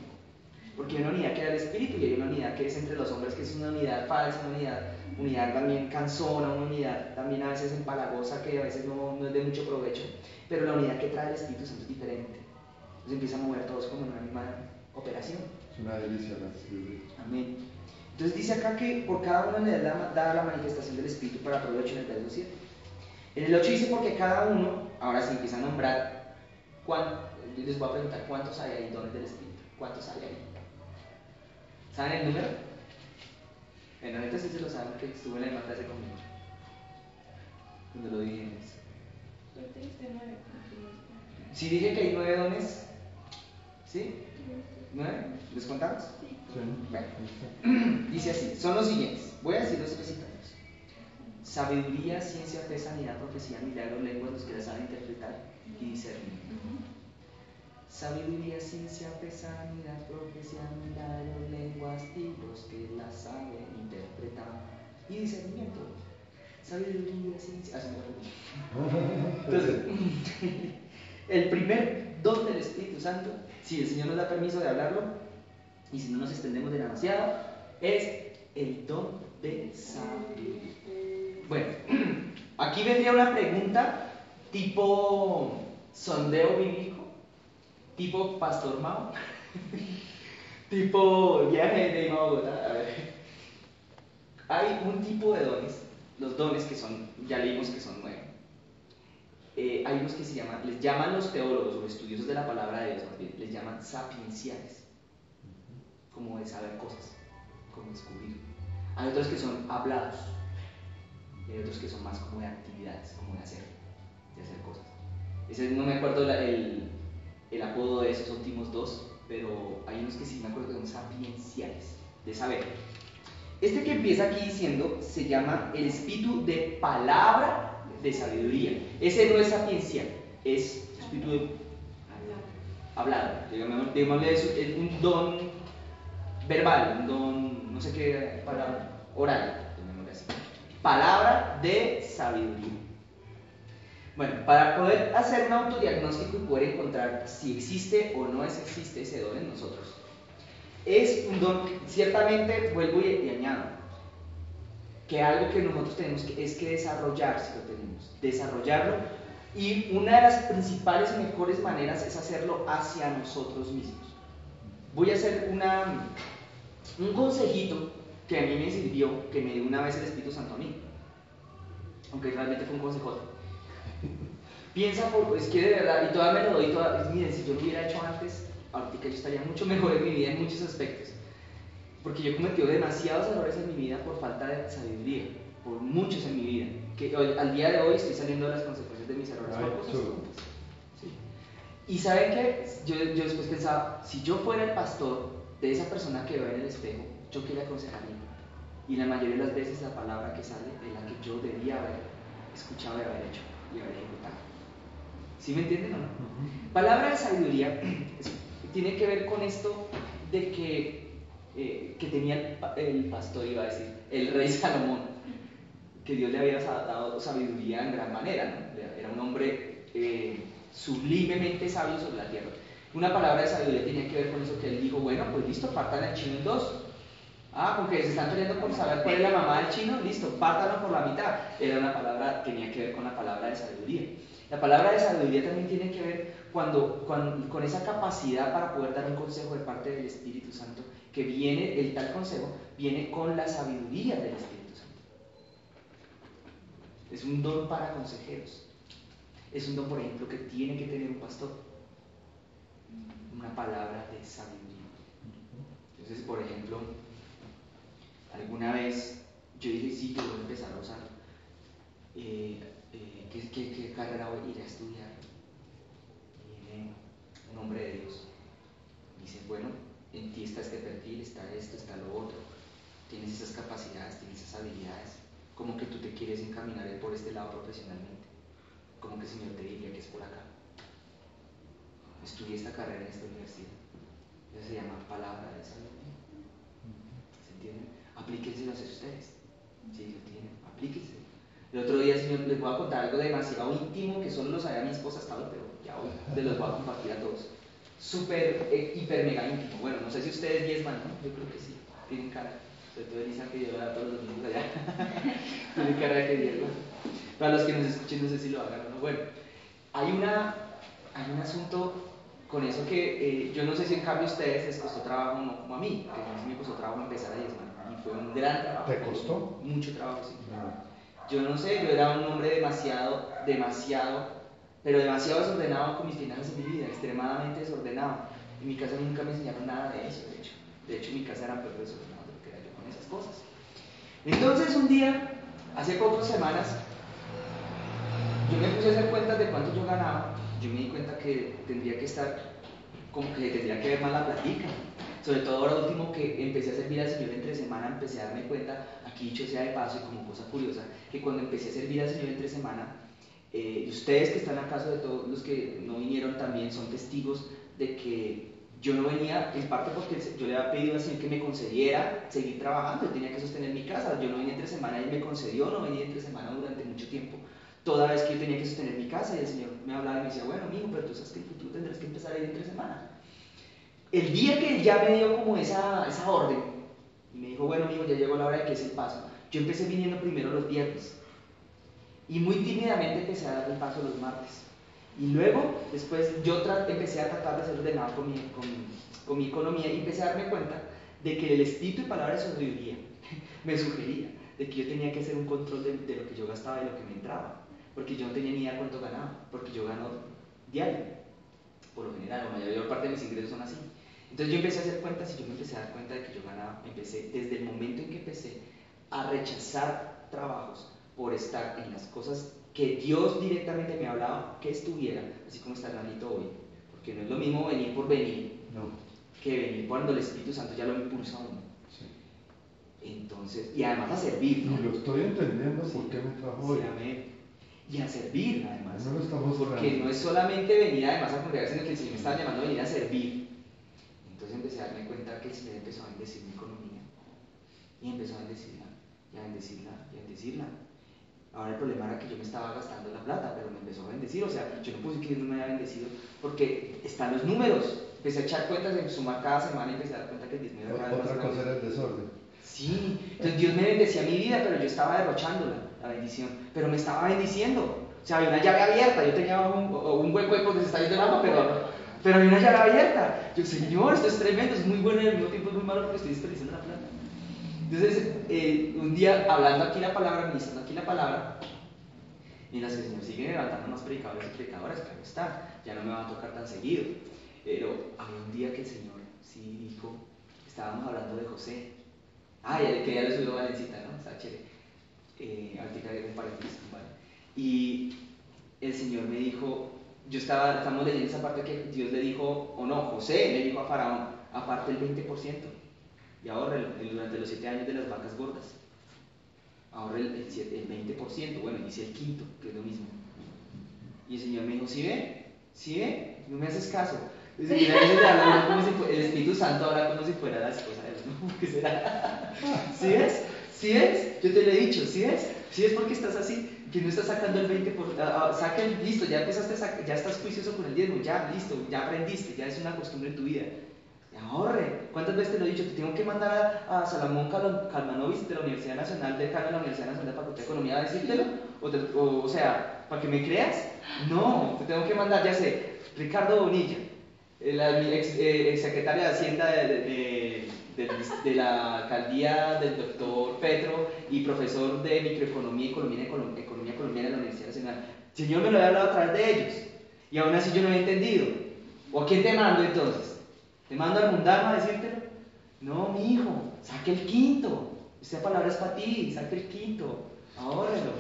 A: Porque hay una unidad que da el Espíritu y hay una unidad que es entre los hombres, que es una unidad falsa, una unidad también cansona, una unidad también a veces empalagosa, que a veces no es de mucho provecho. Pero la unidad que trae el Espíritu Santo es diferente. Entonces empieza a mover todos como en una misma operación.
C: Es una delicia la ciudad.
A: Amén. Entonces dice acá que por cada uno le da la manifestación del Espíritu para provecho en el verso 7. En el 8 dice porque cada uno, ahora sí empieza a nombrar, les voy a preguntar cuántos hay ahí, dones del Espíritu, cuántos hay ahí. ¿Saben el número? Bueno, ahorita sí se lo saben que estuvo en la misma clase conmigo, cuando lo dije. Si dije que hay 9 dones, ¿sí? ¿9? ¿Les contamos?
C: Sí.
A: Bueno, dice así, son los siguientes, voy a decir los recitados. Sabiduría, ciencia, fe, sanidad, profecía, milagros, lenguas, los que las saben interpretar y discernir. Sabiduría, ciencia, fe, sanidad, profecía, milagros, lenguas y los que las saben interpretar y discernimiento. Sabiduría, ciencia... Entonces, el primer don del Espíritu Santo, si el Señor nos da permiso de hablarlo y si no nos extendemos demasiado, es el don de sabiduría. Bueno, aquí vendría una pregunta tipo sondeo bíblico, tipo Pastor Mao, tipo viaje de Ima a Bogotá. A ver, hay un tipo de dones, los dones que son, ya leímos que son 9. Hay unos que les llaman los teólogos o estudiosos de la palabra de Dios, les llaman sapienciales, como de saber cosas, como descubrir. Hay otros que son hablados, y hay otros que son más como de actividades, como de hacer cosas. Ese no me acuerdo el apodo de esos últimos dos, pero hay unos que sí me acuerdo que son sapienciales, de saber. Este que empieza aquí diciendo se llama el espíritu de palabra de sabiduría. Ese no es sapiencial, es espíritu de hablado. Digámosle eso, es un don verbal, un don, no sé qué palabra, oral, llamémosle así. Palabra de sabiduría. Bueno, para poder hacer un autodiagnóstico y poder encontrar si existe o no existe ese don en nosotros, es un don, ciertamente, vuelvo y añado, que algo que nosotros tenemos es que desarrollar, si lo tenemos, desarrollarlo, y una de las principales y mejores maneras es hacerlo hacia nosotros mismos. Voy a hacer un consejito que a mí me sirvió, que me dio una vez el Espíritu Santo a mí, aunque realmente fue un consejote. Piensa, es que de verdad, y todavía me lo doy, miren, si yo lo hubiera hecho antes, ahorita yo estaría mucho mejor en mi vida en muchos aspectos. Porque yo he cometido demasiados errores en mi vida por falta de sabiduría, por muchos en mi vida, que al día de hoy estoy saliendo de las consecuencias de mis errores por cosas tontas. ¿Sí? Y ¿saben qué? Yo después pensaba, si yo fuera el pastor de esa persona que veo en el espejo, ¿yo qué le aconsejaría? Y la mayoría de las veces la palabra que sale es la que yo debía haber escuchado y haber hecho y haber ejecutado. ¿Sí me entienden o no? Palabra de sabiduría tiene que ver con esto de que tenía el pastor, iba a decir, el rey Salomón, que Dios le había dado sabiduría en gran manera, ¿no? Era un hombre sublimemente sabio sobre la tierra. Una palabra de sabiduría tenía que ver con eso que él dijo, bueno, pues listo, partan el chino en dos. Con que se están peleando por saber cuál es la mamá del chino, listo, pártalo por la mitad. Era una palabra, tenía que ver con la palabra de sabiduría. La palabra de sabiduría también tiene que ver con esa capacidad para poder dar un consejo de parte del Espíritu Santo, que viene, el tal consejo, viene con la sabiduría del Espíritu Santo. Es un don para consejeros. Es un don, por ejemplo, que tiene que tener un pastor. Una palabra de sabiduría. Entonces, por ejemplo, alguna vez yo dije, sí, yo voy a empezar a usar. ¿Qué carrera voy a ir a estudiar? Y viene un hombre de Dios. Dice, bueno, en ti está este perfil, está esto, está lo otro. Tienes esas capacidades, tienes esas habilidades. Como que tú te quieres encaminar por este lado profesionalmente. Como que el Señor te diría que es por acá. Estudié esta carrera en esta universidad. Eso se llama palabra de sabiduría. ¿Se entienden? Aplíquenselo a ustedes. Si lo tienen, aplíquense. El otro día, Señor, les voy a contar algo demasiado íntimo que solo lo sabía mi esposa hasta hoy, pero ya hoy les los voy a compartir a todos. Súper, hiper, mega íntimo. Bueno, no sé si ustedes diezman, ¿no? Yo creo que sí. Tienen cara. Sobre todo Elisa, que yo la todos los domingos allá. Tienen cara de que diezman. Para los que nos escuchen, no sé si lo hagan o no. Bueno, hay un asunto con eso que yo no sé si en cambio a ustedes les costó trabajo o no, como a mí, que a mí me costó trabajo empezar a diezmar. Y fue un gran trabajo.
C: ¿Te costó?
A: Mucho trabajo, sí. Yo no sé, yo era un hombre demasiado, pero demasiado desordenado con mis finanzas en mi vida, extremadamente desordenado. En mi casa nunca me enseñaron nada de eso, de hecho. De hecho, mi casa era peor desordenado de lo que era yo con esas cosas. Entonces, un día, hace pocas semanas, yo me puse a hacer cuentas de cuánto yo ganaba. Yo me di cuenta que tendría que estar, como que tendría que ver más la platica. Sobre todo ahora último que empecé a servir al Señor entre semana, empecé a darme cuenta, aquí dicho sea de paso y como cosa curiosa, que cuando empecé a servir al Señor entre semana, ustedes que están acá, sobre todo los que no vinieron también, son testigos de que yo no venía, en parte porque yo le había pedido al Señor que me concediera seguir trabajando, yo tenía que sostener mi casa, yo no venía entre semana y Él me concedió, no venía entre semana durante mucho tiempo, toda vez que yo tenía que sostener mi casa y el Señor me hablaba y me decía, bueno, mijo, pero tú sabes que en el futuro tendrás que empezar a ir entre semana. El día que ya me dio como esa orden, y me dijo, bueno, amigo, ya llegó la hora de que es el paso, yo empecé viniendo primero los viernes, y muy tímidamente empecé a dar el paso los martes. Y luego, después, yo empecé a tratar de ser ordenado con mi economía, y empecé a darme cuenta de que el espíritu y palabra de sabiduría me sugería de que yo tenía que hacer un control de lo que yo gastaba y lo que me entraba, porque yo no tenía ni idea cuánto ganaba, porque yo gano diario, por lo general, la mayor parte de mis ingresos son así. Entonces yo empecé a hacer cuentas y yo me empecé a dar cuenta de que yo ganaba, desde el momento en que empecé a rechazar trabajos por estar en las cosas que Dios directamente me hablaba que estuviera, así como está Hernanito hoy, porque no es lo mismo venir por venir, que venir cuando el Espíritu Santo ya lo impulsa a uno.
C: Sí.
A: Entonces, y además a servir, ¿no?
C: Y lo estoy entendiendo, ¿por qué me trajo hoy?
A: Sí, amén. Y a servir, además.
C: No lo estamos
A: porque no es solamente venir además a congregarse, sino que el Señor me estaba llamando a venir a servir. Entonces empecé a darme cuenta que el Señor empezó a bendecir mi economía. Y empezó a bendecirla, y a bendecirla, y a bendecirla. Ahora el problema era que yo me estaba gastando la plata, pero me empezó a bendecir. O sea, yo no puedo decir que Dios no me haya bendecido, porque están los números. Empecé a echar cuentas, de sumar cada semana y empecé a dar cuenta que el Dios me iba a dar más.
C: Otra cosa era el desorden.
A: Sí, entonces Dios me bendecía mi vida, pero yo estaba derrochándola, la bendición. Pero me estaba bendiciendo. O sea, había una llave abierta, yo tenía un hueco porque se está yendo el agua, pero había una llave abierta. Yo, Señor, esto es tremendo, es muy bueno y al mismo tiempo es muy malo porque estoy desperdiciando la plata. Entonces, un día, hablando aquí la palabra, ministrando aquí la palabra, mientras que el Señor sigue levantando más predicadores y predicadoras, claro está, ya no me va a tocar tan seguido. Pero había un día que el Señor sí dijo, estábamos hablando de José. Que ya le subió Valencita, ¿no? Está chévere. Ahorita haré un paréntesis, ¿vale? Y el Señor me dijo, estamos leyendo esa parte que Dios le dijo, o no, José le dijo a Faraón, aparte el 20%, y ahorra durante los 7 años de las vacas gordas. Ahorra el 20%, bueno, hice el quinto, que es lo mismo. Y el Señor me dijo, ¿sí ve? ¿Sí ve? No me haces caso. Entonces, el Espíritu Santo habla como si fuera la esposa de Dios, ¿no? ¿Qué será? ¿Sí ves? ¿Sí ves? Yo te lo he dicho, ¿sí ves? ¿Sí ves por qué estás así? que no estás sacando el 20%, saca el, listo, ya empezaste, ya estás juicioso con el diezmo, ya, listo, ya aprendiste, ya es una costumbre en tu vida. Ahorre. ¿Cuántas veces te lo he dicho? Te tengo que mandar a Salomón Kalmanovic de la Universidad Nacional, decano de la Universidad Nacional de Facultad de Economía, a decírtelo. O sea, ¿para que me creas? No, te tengo que mandar, ya sé, Ricardo Bonilla, mi ex secretario de Hacienda de la alcaldía del doctor Petro y profesor de microeconomía y economía colombiana de la Universidad Nacional. Señor, me lo había hablado a través de ellos y aún así yo no había entendido. ¿O a quién te mando entonces? ¿Te mando al mundano a decírtelo? No, mi hijo, saque el quinto. Esta palabra es para ti, saque el quinto. Ahórrelo.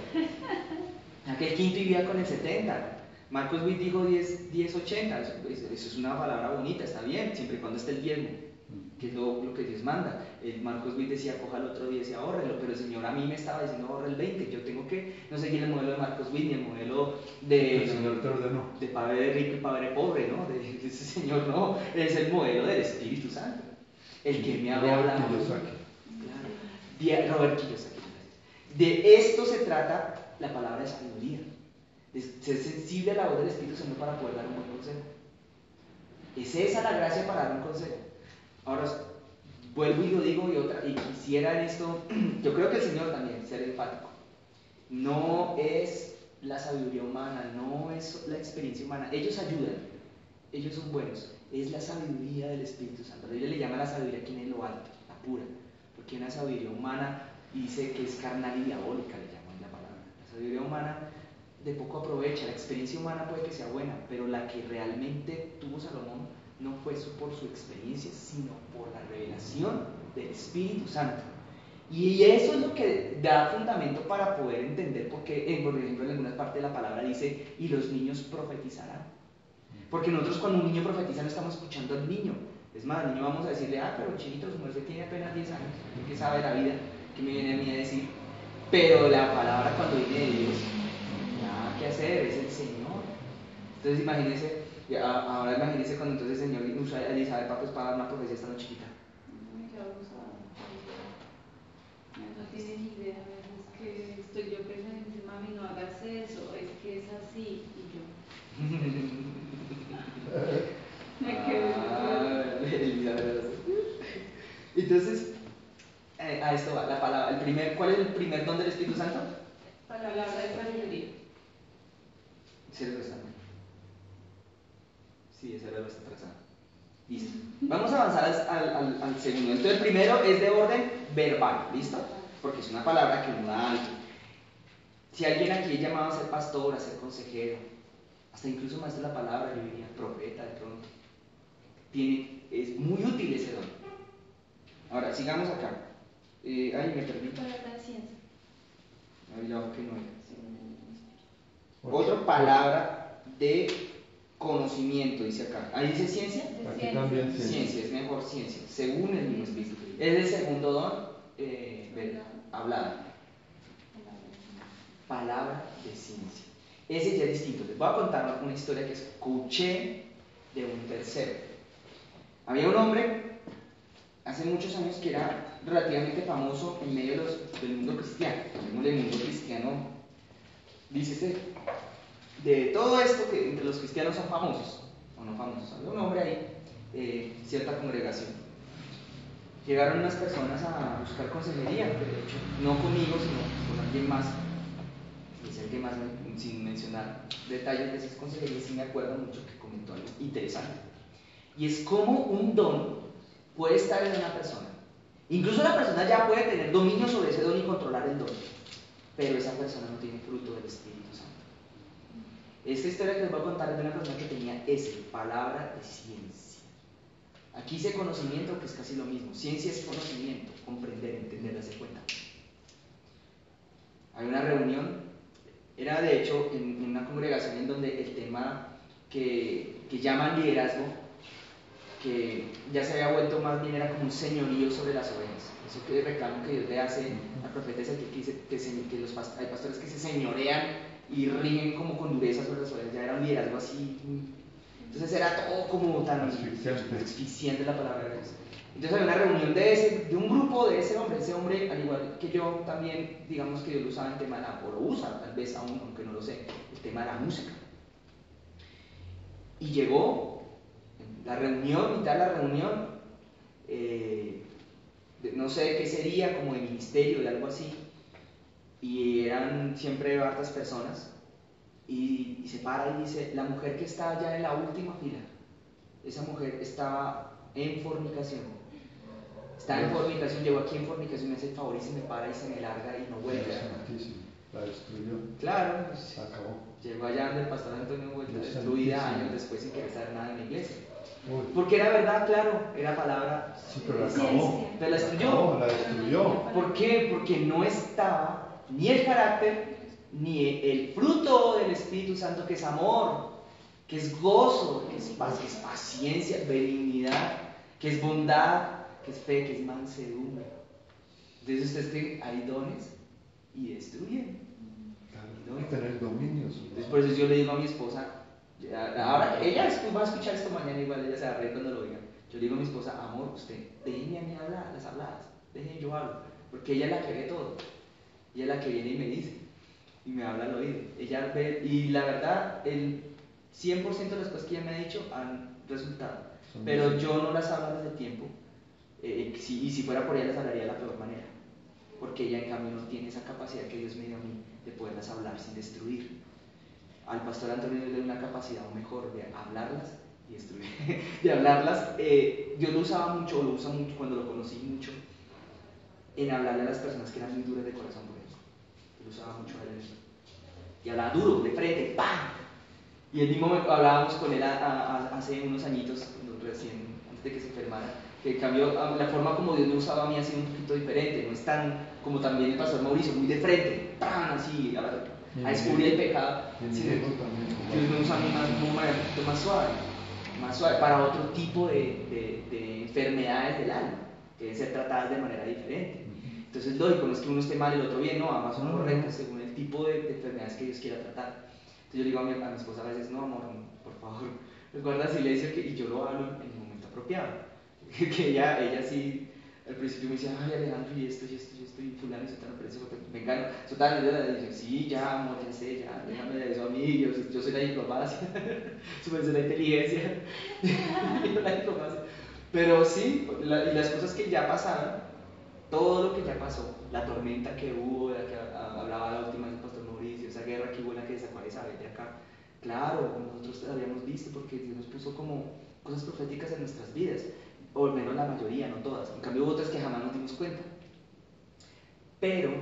A: Saque el quinto y viva con el 70. Marcos Witt dijo 10-80. Eso es una palabra bonita, está bien, siempre y cuando esté el diezmo, que es lo que Dios manda. Marcos Witt decía, coja el otro 10 y ahórrelo, pero el Señor a mí me estaba diciendo, ahorra el 20. Yo tengo que no seguir el modelo de Marcos Witt ni el modelo
C: El Señor te ordenó.
A: de padre rico y padre pobre, ¿no? De ese Señor, no, es el modelo del Espíritu Santo. El que me había hablado. Claro. Robert Kiyosaki. De esto se trata la palabra de sabiduría. De ser sensible a la voz del Espíritu Santo para poder dar un buen consejo. Es esa la gracia para dar un consejo. Ahora, vuelvo y lo digo y quisiera en esto, yo creo que el Señor también, ser enfático. No es la sabiduría humana, no es la experiencia humana. Ellos ayudan, ellos son buenos. Es la sabiduría del Espíritu Santo. La Biblia le llama la sabiduría aquí en lo alto, la pura. Porque una sabiduría humana dice que es carnal y diabólica, le llaman la palabra. La sabiduría humana de poco aprovecha. La experiencia humana puede que sea buena, pero la que realmente tuvo Salomón no fue por su experiencia, sino por la revelación del Espíritu Santo. Y eso es lo que da fundamento para poder entender por qué, por ejemplo, en algunas partes de la palabra dice, y los niños profetizarán. Porque nosotros cuando un niño profetiza no estamos escuchando al niño. Es más, al niño vamos a decirle, pero chinito, su merced tiene apenas 10 años, ¿qué sabe de la vida? ¿Qué me viene a mí a decir? Pero la palabra cuando viene de Dios, nada que hacer, es el Señor. Entonces imagínense, ahora imagínense cuando entonces el Señor usa a Elizabeth para dar una profecía estando chiquita.
B: No tiene ni idea, es que estoy yo pensando, mami, no hagas eso, es que es así, y yo. Me quedo.
A: Entonces, a esto va la palabra. ¿Cuál es el primer don del Espíritu Santo?
B: Palabra de sabiduría.
A: ¿Sí lo está? Sí, esa era lo que está trazado. Listo. Vamos a avanzar al segundo. Entonces, el primero es de orden verbal, ¿listo? Porque es una palabra que uno da algo. Si alguien aquí es llamado a ser pastor, a ser consejero, hasta incluso maestro de la palabra, yo diría profeta de pronto, es muy útil ese don. Ahora, sigamos acá. Me perdí.
B: Palabra de ciencia.
A: Que no era. Otra palabra de conocimiento, dice acá. ¿Ahí dice ciencia?
C: Aquí también
A: Ciencia, es mejor ciencia, según el mismo Espíritu. Es el segundo don, hablada. Palabra de ciencia. Ese ya es distinto. Les voy a contar una historia que escuché de un tercero. Había un hombre hace muchos años que era relativamente famoso en medio del mundo cristiano. Llamémosle mundo cristiano, dícese, de todo esto que entre los cristianos son famosos o no famosos. Había un hombre ahí, cierta congregación. Llegaron unas personas a buscar consejería, de hecho, no conmigo, sino con alguien más. Es el que más, sin mencionar detalles de esas consejerías, sí me acuerdo mucho que comentó algo interesante. Y es como un don puede estar en una persona. Incluso la persona ya puede tener dominio sobre ese don y controlar el don, pero esa persona no tiene fruto del Espíritu Santo. Esta historia que les voy a contar es de una persona que tenía palabra de ciencia. Aquí dice conocimiento, que es casi lo mismo. Ciencia es conocimiento, comprender, entender, darse cuenta. Hay una reunión, era de hecho en una congregación en donde el tema que llaman liderazgo, que ya se había vuelto más bien, era como un señorío sobre las ovejas. Eso que reclamo que Dios le hace al profeta es el que dice que hay pastores que se señorean y rigen como con dureza sobre las ovejas. Ya era un liderazgo así Entonces era todo como tan
C: asfixiante
A: la palabra de Dios. Entonces había una reunión de un grupo de ese hombre, al igual que yo también, digamos que Dios lo usaba en tema de o lo usa tal vez aún, aunque no lo sé, el tema de la música. Y llegó la reunión, mitad de la reunión, no sé qué sería, como de ministerio, de algo así, y eran siempre hartas personas, y se para y dice, la mujer que está allá en la última fila, esa mujer estaba en fornicación. Está en fornicación, llegó aquí en fornicación, me hace el favor y se me para y se me larga y no vuelve.
C: La destruyó.
A: Claro, pues,
C: se acabó.
A: Llegó allá donde el pastor Antonio vuelta destruida años después sin querer saber nada en la iglesia.
C: Uy.
A: Porque era verdad, claro, era palabra.
C: Sí, pero la acabó.
A: Pero la destruyó.
C: La destruyó.
A: ¿Por qué? Porque no estaba ni el carácter, ni el fruto del Espíritu Santo, que es amor, que es gozo, que es paz, que es paciencia, benignidad, que es bondad, que es fe, que es mansedumbre. Entonces ustedes creen, hay dones y destruyen.
C: Claro, tener dominios.
A: Entonces por eso yo le digo a mi esposa, ahora ella va a escuchar esto mañana, igual ella se va a reír cuando lo oiga. Yo le digo a mi esposa, amor, usted, déjeme a mí hablar, las habladas, déjeme yo hablo, porque ella es la que ve todo. Ella es la que viene y me dice, y me habla al oído. Ella ve, y la verdad, el 100% de las cosas que ella me ha dicho han resultado, pero yo no las hablo desde tiempo. Y si fuera por ella las hablaría de la peor manera, porque ella en cambio no tiene esa capacidad que Dios me dio a mí de poderlas hablar sin destruir. Al pastor Antonio le dio una capacidad mejor de hablarlas y destruir, de hablarlas. Dios lo usaba mucho, o lo usa mucho cuando lo conocí mucho, en hablarle a las personas que eran muy duras de corazón por eso. Lo usaba mucho a él y hablaba duro, de frente, ¡pam! Y el mismo hablábamos con él hace unos añitos, recién, antes de que se enfermara, que en cambio la forma como Dios me usaba a mí ha sido un poquito diferente, no es tan como también el pastor Mauricio, muy de frente, ¡pam! Así, a descubrir el pecado. Sí, Dios me usa a mí un poquito más suave, para otro tipo de enfermedades del alma, que deben ser tratadas de manera diferente. Entonces, lógico, no es que uno esté mal y el otro bien, no, ambas son correctas según el tipo de enfermedades que Dios quiera tratar. Entonces yo le digo a mi esposa a veces, no amor, por favor, guarda silencio, y yo lo hablo en el momento apropiado. Que ella sí, al principio me decía, ay Alejandro, y esto, y fulano, y sotano, pero eso, me engano. Sotano, y yo, sí, ya amor, ya sé, ya, déjame de eso a mí, yo soy la diplomacia, soy la inteligencia, yo la diplomacia. Pero sí, y las cosas que ya pasaron, todo lo que ya pasó, la tormenta que hubo, de la que hablaba la última vez el pastor Mauricio, esa guerra que hubo en la que desaparece Isabel de acá, claro, nosotros la habíamos visto porque Dios nos puso como cosas proféticas en nuestras vidas, o al menos la mayoría, no todas. En cambio hubo otras que jamás nos dimos cuenta. Pero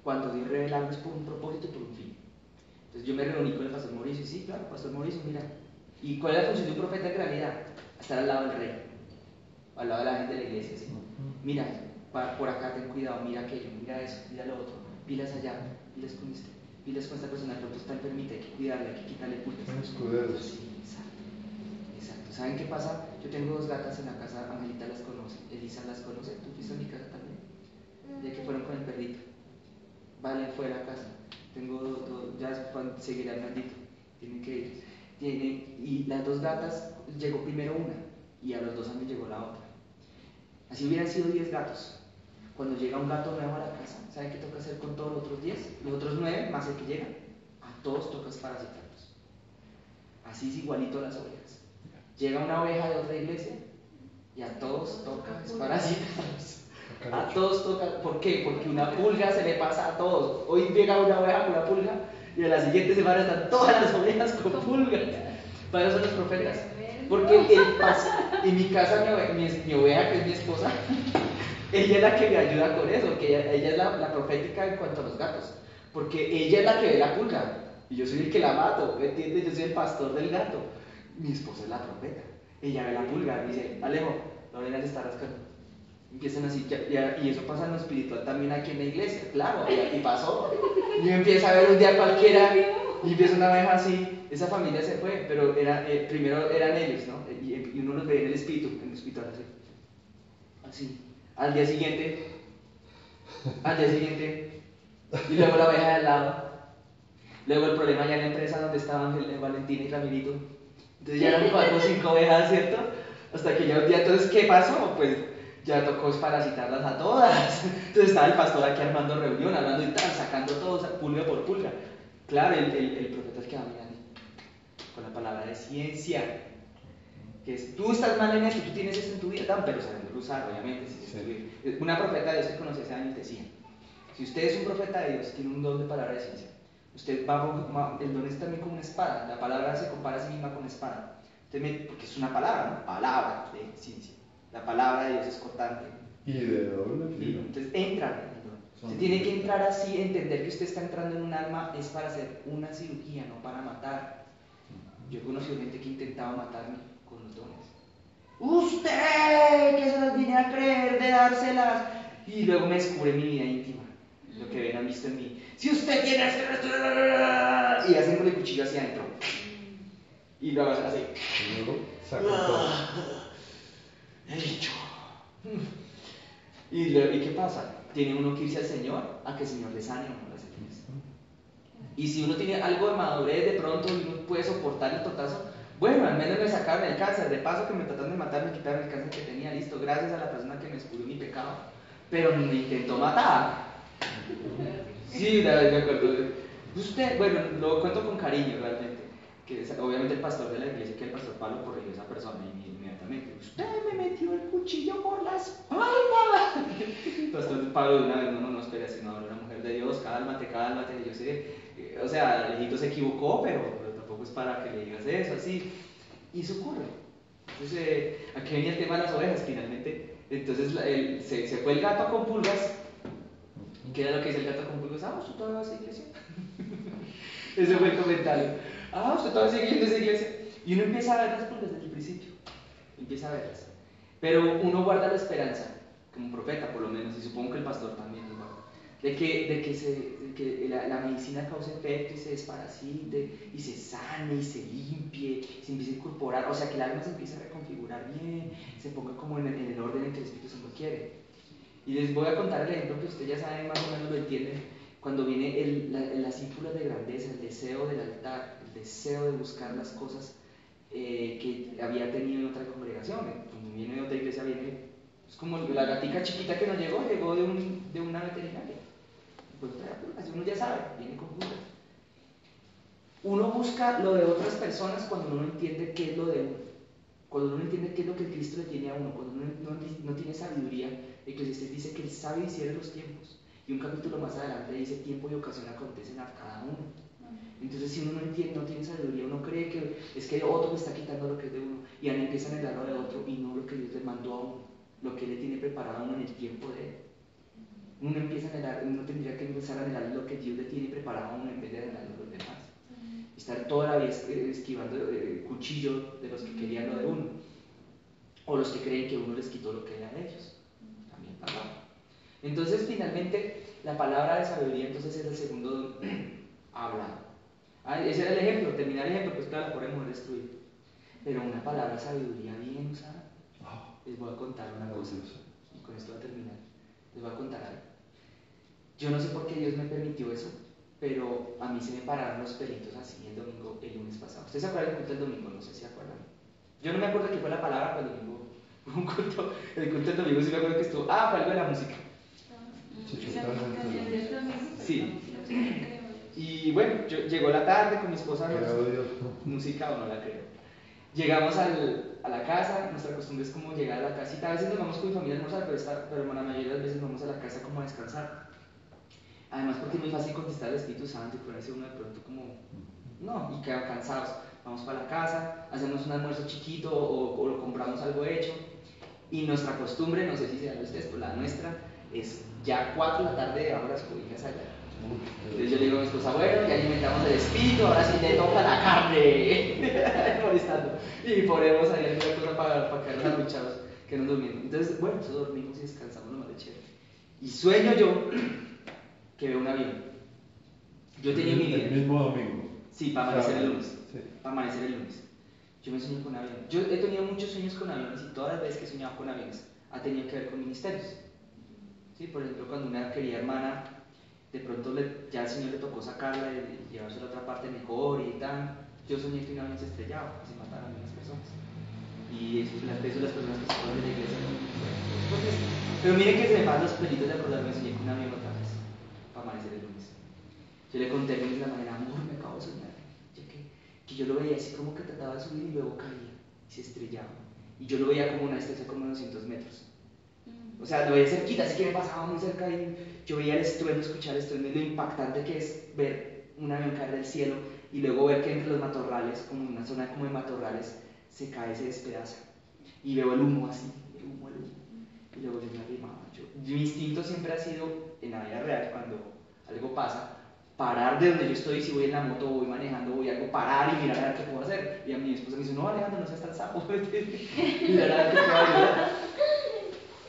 A: cuando Dios revela algo es por un propósito y por un fin. Entonces yo me reuní con el pastor Mauricio y sí, claro, pastor Mauricio, mira, ¿y cuál es la función de un profeta en realidad? Estar al lado del rey, al lado de la gente de la iglesia, ¿sí? Mira, por acá ten cuidado, mira aquello, mira eso, mira lo otro, pilas allá, pilas con este, pilas con esta persona, pero está enfermita, hay que cuidarla, hay que quitarle culpas. Sí, exacto. ¿Saben qué pasa? Yo tengo 2 gatas en la casa, Angelita las conoce, Elisa las conoce, tú fuiste a mi casa también, ya que fueron con el perrito. Vale, fue a la casa, tengo ya seguirá el maldito, tienen que ir. Y las 2 gatas, llegó primero una, y a los 2 años llegó la otra. Así hubieran sido 10 gatos. Cuando llega un gato nuevo a la casa, ¿saben qué toca hacer con todos los otros 10? Los otros 9, más el que llegan, a todos toca parasitarlos. Así es igualito a las ovejas. Llega una oveja de otra iglesia y a todos toca parasitarlos. A todos toca, ¿por qué? Porque una pulga se le pasa a todos. Hoy llega una oveja con una pulga y a la siguiente semana están todas las ovejas con pulgas. Para eso son los profetas. Porque en mi casa mi oveja, que es mi esposa, ella es la que me ayuda con eso, porque ella es la profética en cuanto a los gatos. Porque ella es la que ve la pulga y yo soy el que la mato, ¿me entiendes? Yo soy el pastor del gato. Mi esposa es la profeta. Ella ve la pulga y dice, Alejo, la oveja se está rascando. Empiezan así, y eso pasa en lo espiritual también aquí en la iglesia, claro, y pasó. Y empieza a ver un día cualquiera y empieza una oveja así. Esa familia se fue, pero primero eran ellos, ¿no? Y uno los veía en el espíritu así. Así. Al día siguiente, y luego la oveja de al lado. Luego el problema ya en la empresa donde estaban Valentina y Ramirito. Entonces ya eran 4 o 5 ovejas, ¿cierto? Hasta que ya un día, entonces, ¿qué pasó? Pues ya tocó parasitarlas a todas. Entonces estaba el pastor aquí armando reunión, hablando y tal, sacando todo, pulga por pulga. Claro, el profeta es que va mirando con la palabra de ciencia. Que es, tú estás mal en esto, tú tienes esto en tu vida, pero sabiendo usar, obviamente. Si una profeta de Dios que conocí hace años decía, si usted es un profeta de Dios, tiene un don de palabra de ciencia. Usted el don es también como una espada, la palabra se compara a sí misma con espada. Porque es una palabra, ¿no? Palabra de ciencia. La palabra de Dios es cortante.
C: Y de doble filo.
A: Entonces entra en el don. Usted tiene que entrar así, entender que usted está entrando en un alma, es para hacer una cirugía, no para matar. Yo he conocido gente que intentaba matarme con los dones. Usted que se las viene a creer de dárselas. Y luego me descubre mi vida íntima, lo que han visto en mí. Si usted tiene ese resto, y hacen con el cuchillo hacia adentro. Y luego hacen así.
C: Y luego saca todo.
A: He dicho. ¿Y qué pasa? Tiene uno que irse al Señor a que el Señor le sane o no las heridas. Y si uno tiene algo de madurez de pronto y uno puede soportar el totazo, bueno, al menos me sacaron el cáncer, de paso que me trataron de matar, me quitaron el cáncer que tenía, listo, gracias a la persona que me descubrió mi pecado, pero me intentó matar. Sí, me acuerdo. Usted, bueno, lo cuento con cariño realmente, que es, obviamente el pastor de la iglesia, que el pastor Pablo corrigió a esa persona inmediatamente. Usted me metió el cuchillo por la espalda. El pastor Pablo de una vez, no, espera, sino una mujer de Dios, cálmate, yo sé, o sea, el hijito se equivocó, pero tampoco es para que le digas eso, así. Y eso ocurre. Entonces, aquí venía el tema de las ovejas, finalmente. Entonces, se fue el gato con pulgas. ¿Qué era lo que dice el gato con pulgas? Usted todavía va a esa iglesia. Ese fue el comentario. Usted todavía sigue yendo a esa iglesia. Y uno empieza a ver las pulgas desde el principio. Empieza a verlas. Pero uno guarda la esperanza, como profeta por lo menos, y supongo que el pastor también lo guarda, de que la medicina cause efecto y se desparasite, y se sane, y se limpie, se empiece a incorporar, o sea, que el alma se empiece a reconfigurar bien, se ponga como en el orden en que el Espíritu Santo quiere. Y les voy a contar el ejemplo que ustedes ya saben, más o menos lo entienden, cuando viene las ínfulas de grandeza, el deseo del altar, el deseo de buscar las cosas que había tenido en otra congregación. Cuando viene de otra iglesia, es como la gatica chiquita que nos llegó de una veterinaria. Pues así uno ya sabe, viene con pulgas. Uno busca lo de otras personas cuando uno no entiende qué es lo de uno. Cuando uno no entiende qué es lo que Cristo le tiene a uno, cuando uno no tiene sabiduría, Eclesiastés dice que Él sabe y cierra los tiempos. Y un capítulo más adelante dice: tiempo y ocasión acontecen a cada uno. Entonces, si uno no entiende, no tiene sabiduría, uno cree que es que otro me está quitando lo que es de uno, y ahí empieza a anhelar lo de otro y no lo que Dios le mandó a uno, lo que Él le tiene preparado a uno en el tiempo de Él. Uno empieza a anhelar, uno tendría que empezar a anhelar lo que Dios le tiene preparado a uno en vez de anhelar los demás. Estar toda la vida esquivando el cuchillo de los que querían lo de uno, o los que creen que uno les quitó lo que era de ellos. También pasa. Entonces, finalmente, la palabra de sabiduría entonces es el segundo don hablado. Ese era el ejemplo, terminar el ejemplo, pues claro, la pobre mujer destruida. Pero una palabra de sabiduría bien usada. Les voy a contar una cosa, y con esto voy a terminar. Les voy a contar algo. Yo no sé por qué Dios me permitió eso, pero a mí se me pararon los pelitos así el lunes pasado. ¿Ustedes se acuerdan del culto del domingo? No sé si se acuerdan. Yo no me acuerdo qué fue la palabra, pero el domingo, un culto, el culto del domingo sí me acuerdo que estuvo. Fue algo de la música. Sí. Y bueno, llegó la tarde con mi esposa, música o no la creo. Llegamos a la casa, nuestra costumbre es como llegar a la casita. A veces nos vamos con mi familia a almorzar, pero la mayoría de las veces vamos a la casa como a descansar. Además, porque es muy fácil contestar al Espíritu Santo y ponerse uno de pronto como, no, y quedan cansados. Vamos para la casa, hacemos un almuerzo chiquito o lo compramos algo hecho. Y nuestra costumbre, no sé si sea de ustedes, pero la nuestra es ya 4 de la tarde dejamos las cobijas allá. Entonces yo le digo a mi esposa: bueno, ya alimentamos el espíritu, ahora sí te toca la carne. Molestando. Y ponemos ahí alguna cosa para quedarnos arruchados, que no durmiendo. Entonces, bueno, nosotros dormimos y descansamos lo más de chévere. Y sueño yo que veo un avión. Yo tenía mi vida.
C: El mismo domingo.
A: Sí, para amanecer el lunes.
C: Sí.
A: Para amanecer el lunes. Yo me sueño con aviones. Yo he tenido muchos sueños con aviones y todas las veces que he soñado con aviones ha tenido que ver con ministerios. ¿Sí? Por ejemplo, cuando una querida hermana, de pronto ya el Señor le tocó sacarla y llevarse a la otra parte mejor y tal. yo soñé que un avión se estrellaba y se mataron a unas personas. Y eso, las personas que se fueron de la iglesia. Entonces, pero miren que se me van los pelitos de acordarme, soñé con un avión otra vez, para amanecer el lunes. Yo le conté a de la manera, amor, me acabo de soñar, que yo lo veía así como que trataba de subir y luego caía y se estrellaba. Y yo lo veía como una distancia como 200 metros. O sea, lo veía cerquita, así que me pasaba muy cerca y yo veía el estruendo, escuchar el estruendo y lo impactante que es ver un avión caer del cielo y luego ver que entre los matorrales, como una zona como de matorrales, se cae, se despedaza. Y veo el humo así, el humo. Y luego yo me arrimaba. Mi instinto siempre ha sido, en la vida real, cuando algo pasa, parar de donde yo estoy, si voy en la moto, voy manejando, voy a algo, parar y mirar a ver qué puedo hacer. Y a mi esposa me dice, no, Alejandro, no seas tan sapo, mirar a ver qué puedo ayudar.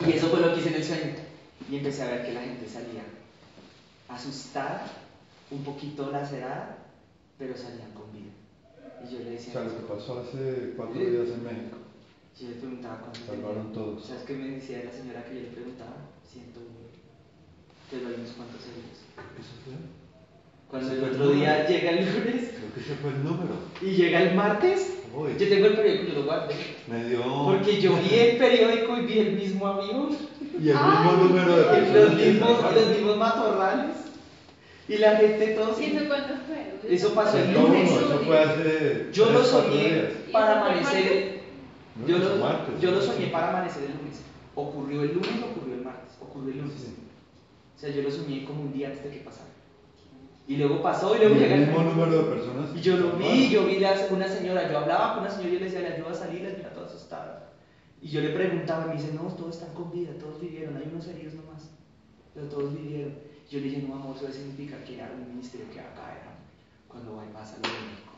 A: Y eso fue lo que hice en el sueño. Y empecé a ver que la gente salía asustada, un poquito lacerada, pero salían con vida. Y yo le decía...
C: O sea, lo que pasó hace 4 días en México.
A: Yo le preguntaba cuántos
C: salvaron todos.
A: ¿Sabes qué me decía la señora que yo le preguntaba? 101. Pero hay unos cuantos heridos.
C: ¿Eso fue?
A: Cuando el otro día llega el lunes.
C: Creo que ese fue el número.
A: Y llega el martes.
C: Uy.
A: Yo tengo el periódico, yo lo guardé.
C: Me dio.
A: Porque yo vi el periódico y vi el mismo avión.
C: Y el mismo número de personas.
A: Los mismos matorrales. Y la gente todos.
B: ¿Y eso cuándo fue?
A: Eso pasó el
C: 101,
A: lunes.
C: eso fue hace.
A: Yo lo
C: 3, 4
A: soñé
C: días.
A: para amanecer.
C: No,
A: Yo lo soñé para amanecer el lunes. ¿Ocurrió el lunes o ocurrió el martes? Ocurrió el lunes.
C: Sí.
A: O sea, yo lo soñé como un día antes de que pasara. Y luego pasó y luego llega
C: el mismo número de personas.
A: Y yo lo vi, una señora, yo hablaba con una señora y yo le decía, le ayudo a salir, la señora toda asustada. Y yo le preguntaba y me dice, no, todos están con vida, todos vivieron, hay unos heridos nomás, pero todos vivieron. Y yo le dije, no, amor, eso significa que hay un ministerio que va a caer, ¿no? Cuando va y pasa lo de México.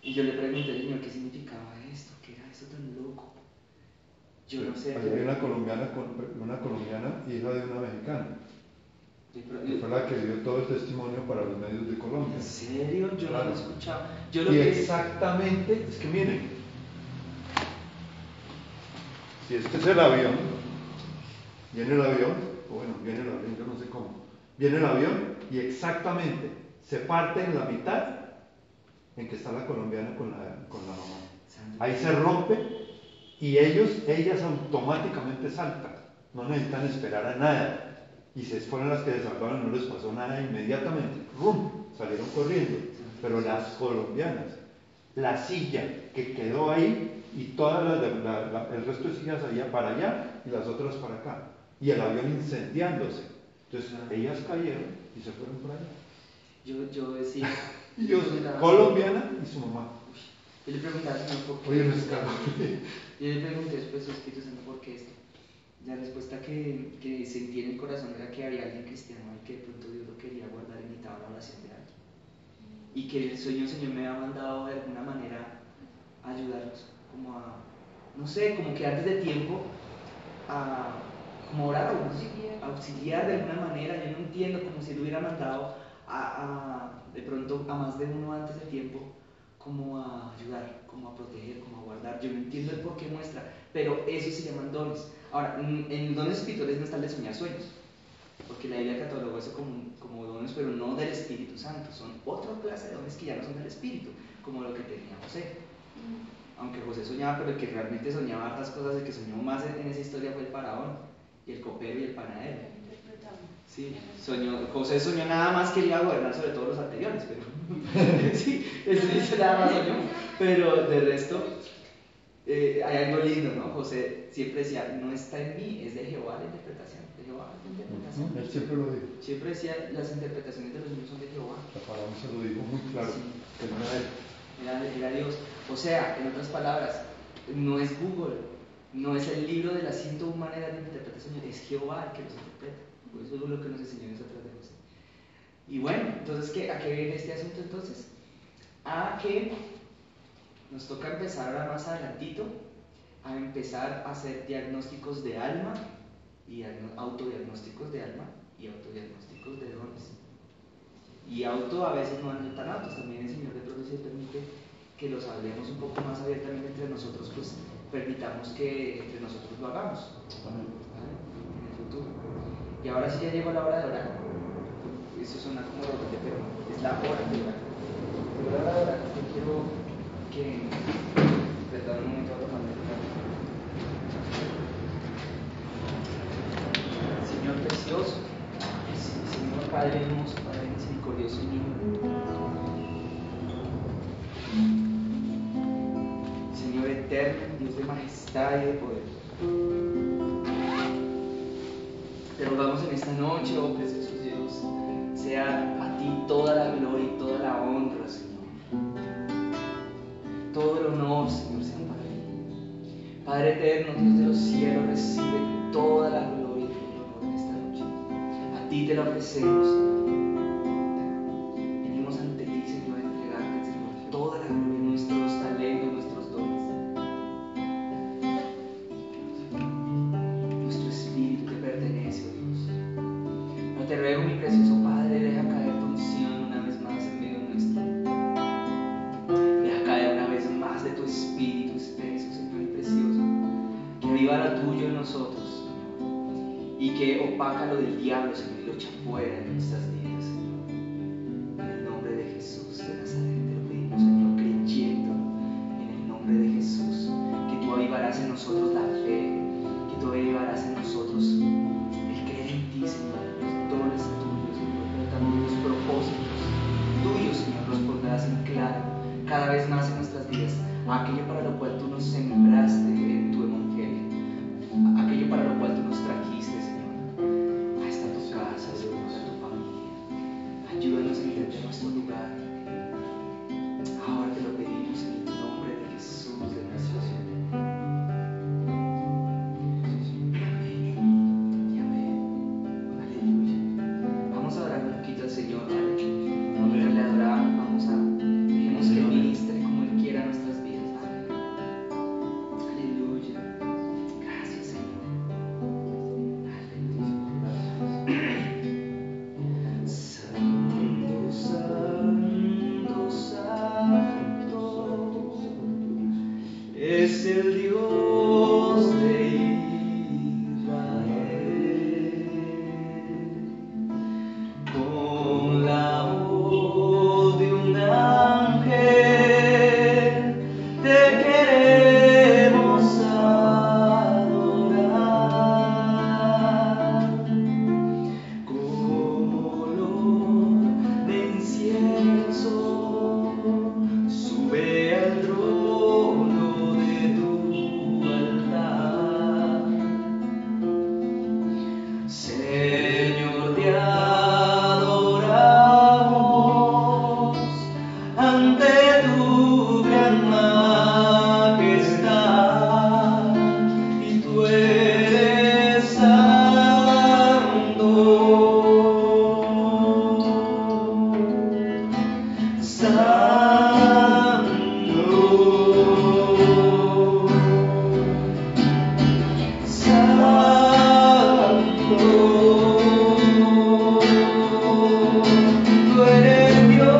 A: Y yo le pregunté al Señor qué significaba esto, qué era eso tan loco. Yo no sé.
C: Hay una colombiana, hija de una mexicana. Que fue la que dio todo el testimonio para los medios de Colombia.
A: ¿En serio? Yo no lo he escuchado.
C: Exactamente, es que miren, si este es el avión, viene el avión, yo no sé cómo, viene el avión y exactamente se parte en la mitad en que está la colombiana con la mamá. Ahí se rompe y ellas automáticamente saltan, no necesitan esperar a nada. Y se fueron las que se salvaron, no les pasó nada inmediatamente. ¡Rum! Salieron corriendo. Pero las colombianas, la silla que quedó ahí y todas el resto de sillas salía para allá y las otras para acá. Y el avión incendiándose. Entonces ellas cayeron y se fueron para allá.
A: Yo decía...
C: colombiana y su mamá.
A: Yo le preguntaba al Señor por qué.
C: Oye, no es caro.
A: Yo le pregunté después al Espíritu Santo por qué esto. La respuesta que sentí en el corazón era que había alguien cristiano y que de pronto Dios lo quería guardar y necesitaba la oración de alguien. Y que el sueño del Señor me había mandado de alguna manera a ayudarlos, como a, no sé, como que antes de tiempo, como orar a auxiliar de alguna manera. Yo no entiendo, como si lo hubiera mandado de pronto a más de uno antes de tiempo, como a ayudar, como a proteger, como a guardar. Yo no entiendo el por qué muestra, pero eso se llaman dones. Ahora, en dones espirituales no está el de soñar sueños, porque la Biblia catalogó eso como dones, pero no del Espíritu Santo. Son otra clase de dones que ya no son del Espíritu, como lo que tenía José. Aunque José soñaba, pero el que realmente soñaba hartas cosas, el que soñó más en esa historia fue el faraón, y el copero y el panadero. Sí, José soñó nada más que él iba a gobernar sobre todos los anteriores, pero sí, eso nada más soñó. Pero de resto, hay algo lindo, ¿no? José siempre decía, no está en mí, es de Jehová la interpretación, de Jehová la interpretación.
C: Él siempre lo dijo.
A: Siempre decía, las interpretaciones de los niños son de Jehová.
C: La palabra se lo dijo muy claro,
A: Sí.
C: que no era él.
A: Era Dios. O sea, en otras palabras, no es Google, no es el libro de las 101 maneras de interpretación, es Jehová el que los interpreta. Por eso es lo que nos enseñó nosotros de José. Y bueno, entonces, ¿a qué viene este asunto entonces? A que nos toca empezar ahora más adelantito a empezar a hacer diagnósticos de alma y autodiagnósticos de alma y autodiagnósticos de dones. Y a veces no van a ser tan autos, también el Señor de pronto se permite que los hablemos un poco más abiertamente entre nosotros, pues permitamos que entre nosotros lo hagamos. ¿Vale? En el futuro. Y ahora sí ya llegó la hora de orar. Eso suena como rebelde, pero es la hora de orar. Pero la hora de orar. Señor. Señor eterno, Dios de majestad y de poder. Te rogamos en esta noche, oh precioso Dios, sea a ti toda la gloria y toda la honra, Señor. Todo el honor, Señor, sea para ti. Padre eterno, Dios de los cielos, recibe toda la gloria y todo el honor en esta noche. A ti te la ofrecemos, Señor. Venimos ante ti, Señor, a entregarte, Señor, toda la gloria, nuestros talentos, nuestros dones. Nuestro espíritu te pertenece, oh Dios. No te ruego, mi precioso Padre, deja caer tu unción una vez más en medio nuestro. Deja caer una vez más de tu espíritu espeso, Señor, y precioso, que viva lo tuyo en nosotros, Señor, y que opaca lo del diablo, Señor, y lo echa fuera de nuestras vidas, Señor. En el nombre de Jesús de Nazaret te lo pedimos, Señor, creyendo en el nombre de Jesús, que tú avivarás en nosotros la fe, que tú avivarás en nosotros el creer en ti, Señor, los dones tuyos, Señor, pero también los propósitos tuyos, Señor, los pondrás en claro cada vez más en nuestras vidas, aquello para lo cual tú nos sembraste en tu evangelio, aquello para lo cual tú nos trajiste, Señor, a esta tu casa, Señor, a tu familia. Ayúdanos a entender nuestro lugar. Ahora te lo pedimos en el nombre de Jesús de Nazaret. Amén y amén. Aleluya. Vamos a orar un poquito al Señor, ¿vale? Mientras le adoramos, dejemos que Él ministre como Él quiera nuestras vidas, ¿vale? Aleluya. Gracias, Señor. Aleluya. Santo, santo, santo es el Dios de Israel. Con la voz de un ángel te queremos adorar. Con olor de incienso sube al trono de tu altar. Señor, te adoramos ante tu gran majestad, y tú eres santo, santo, tú eres Dios.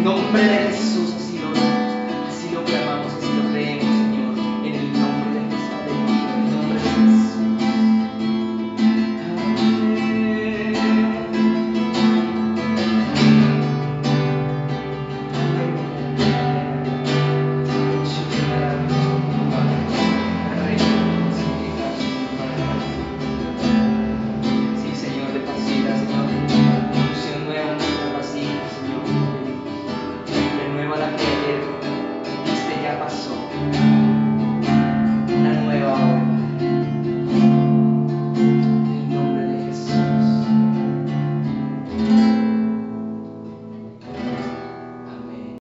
A: nombre de Jesús.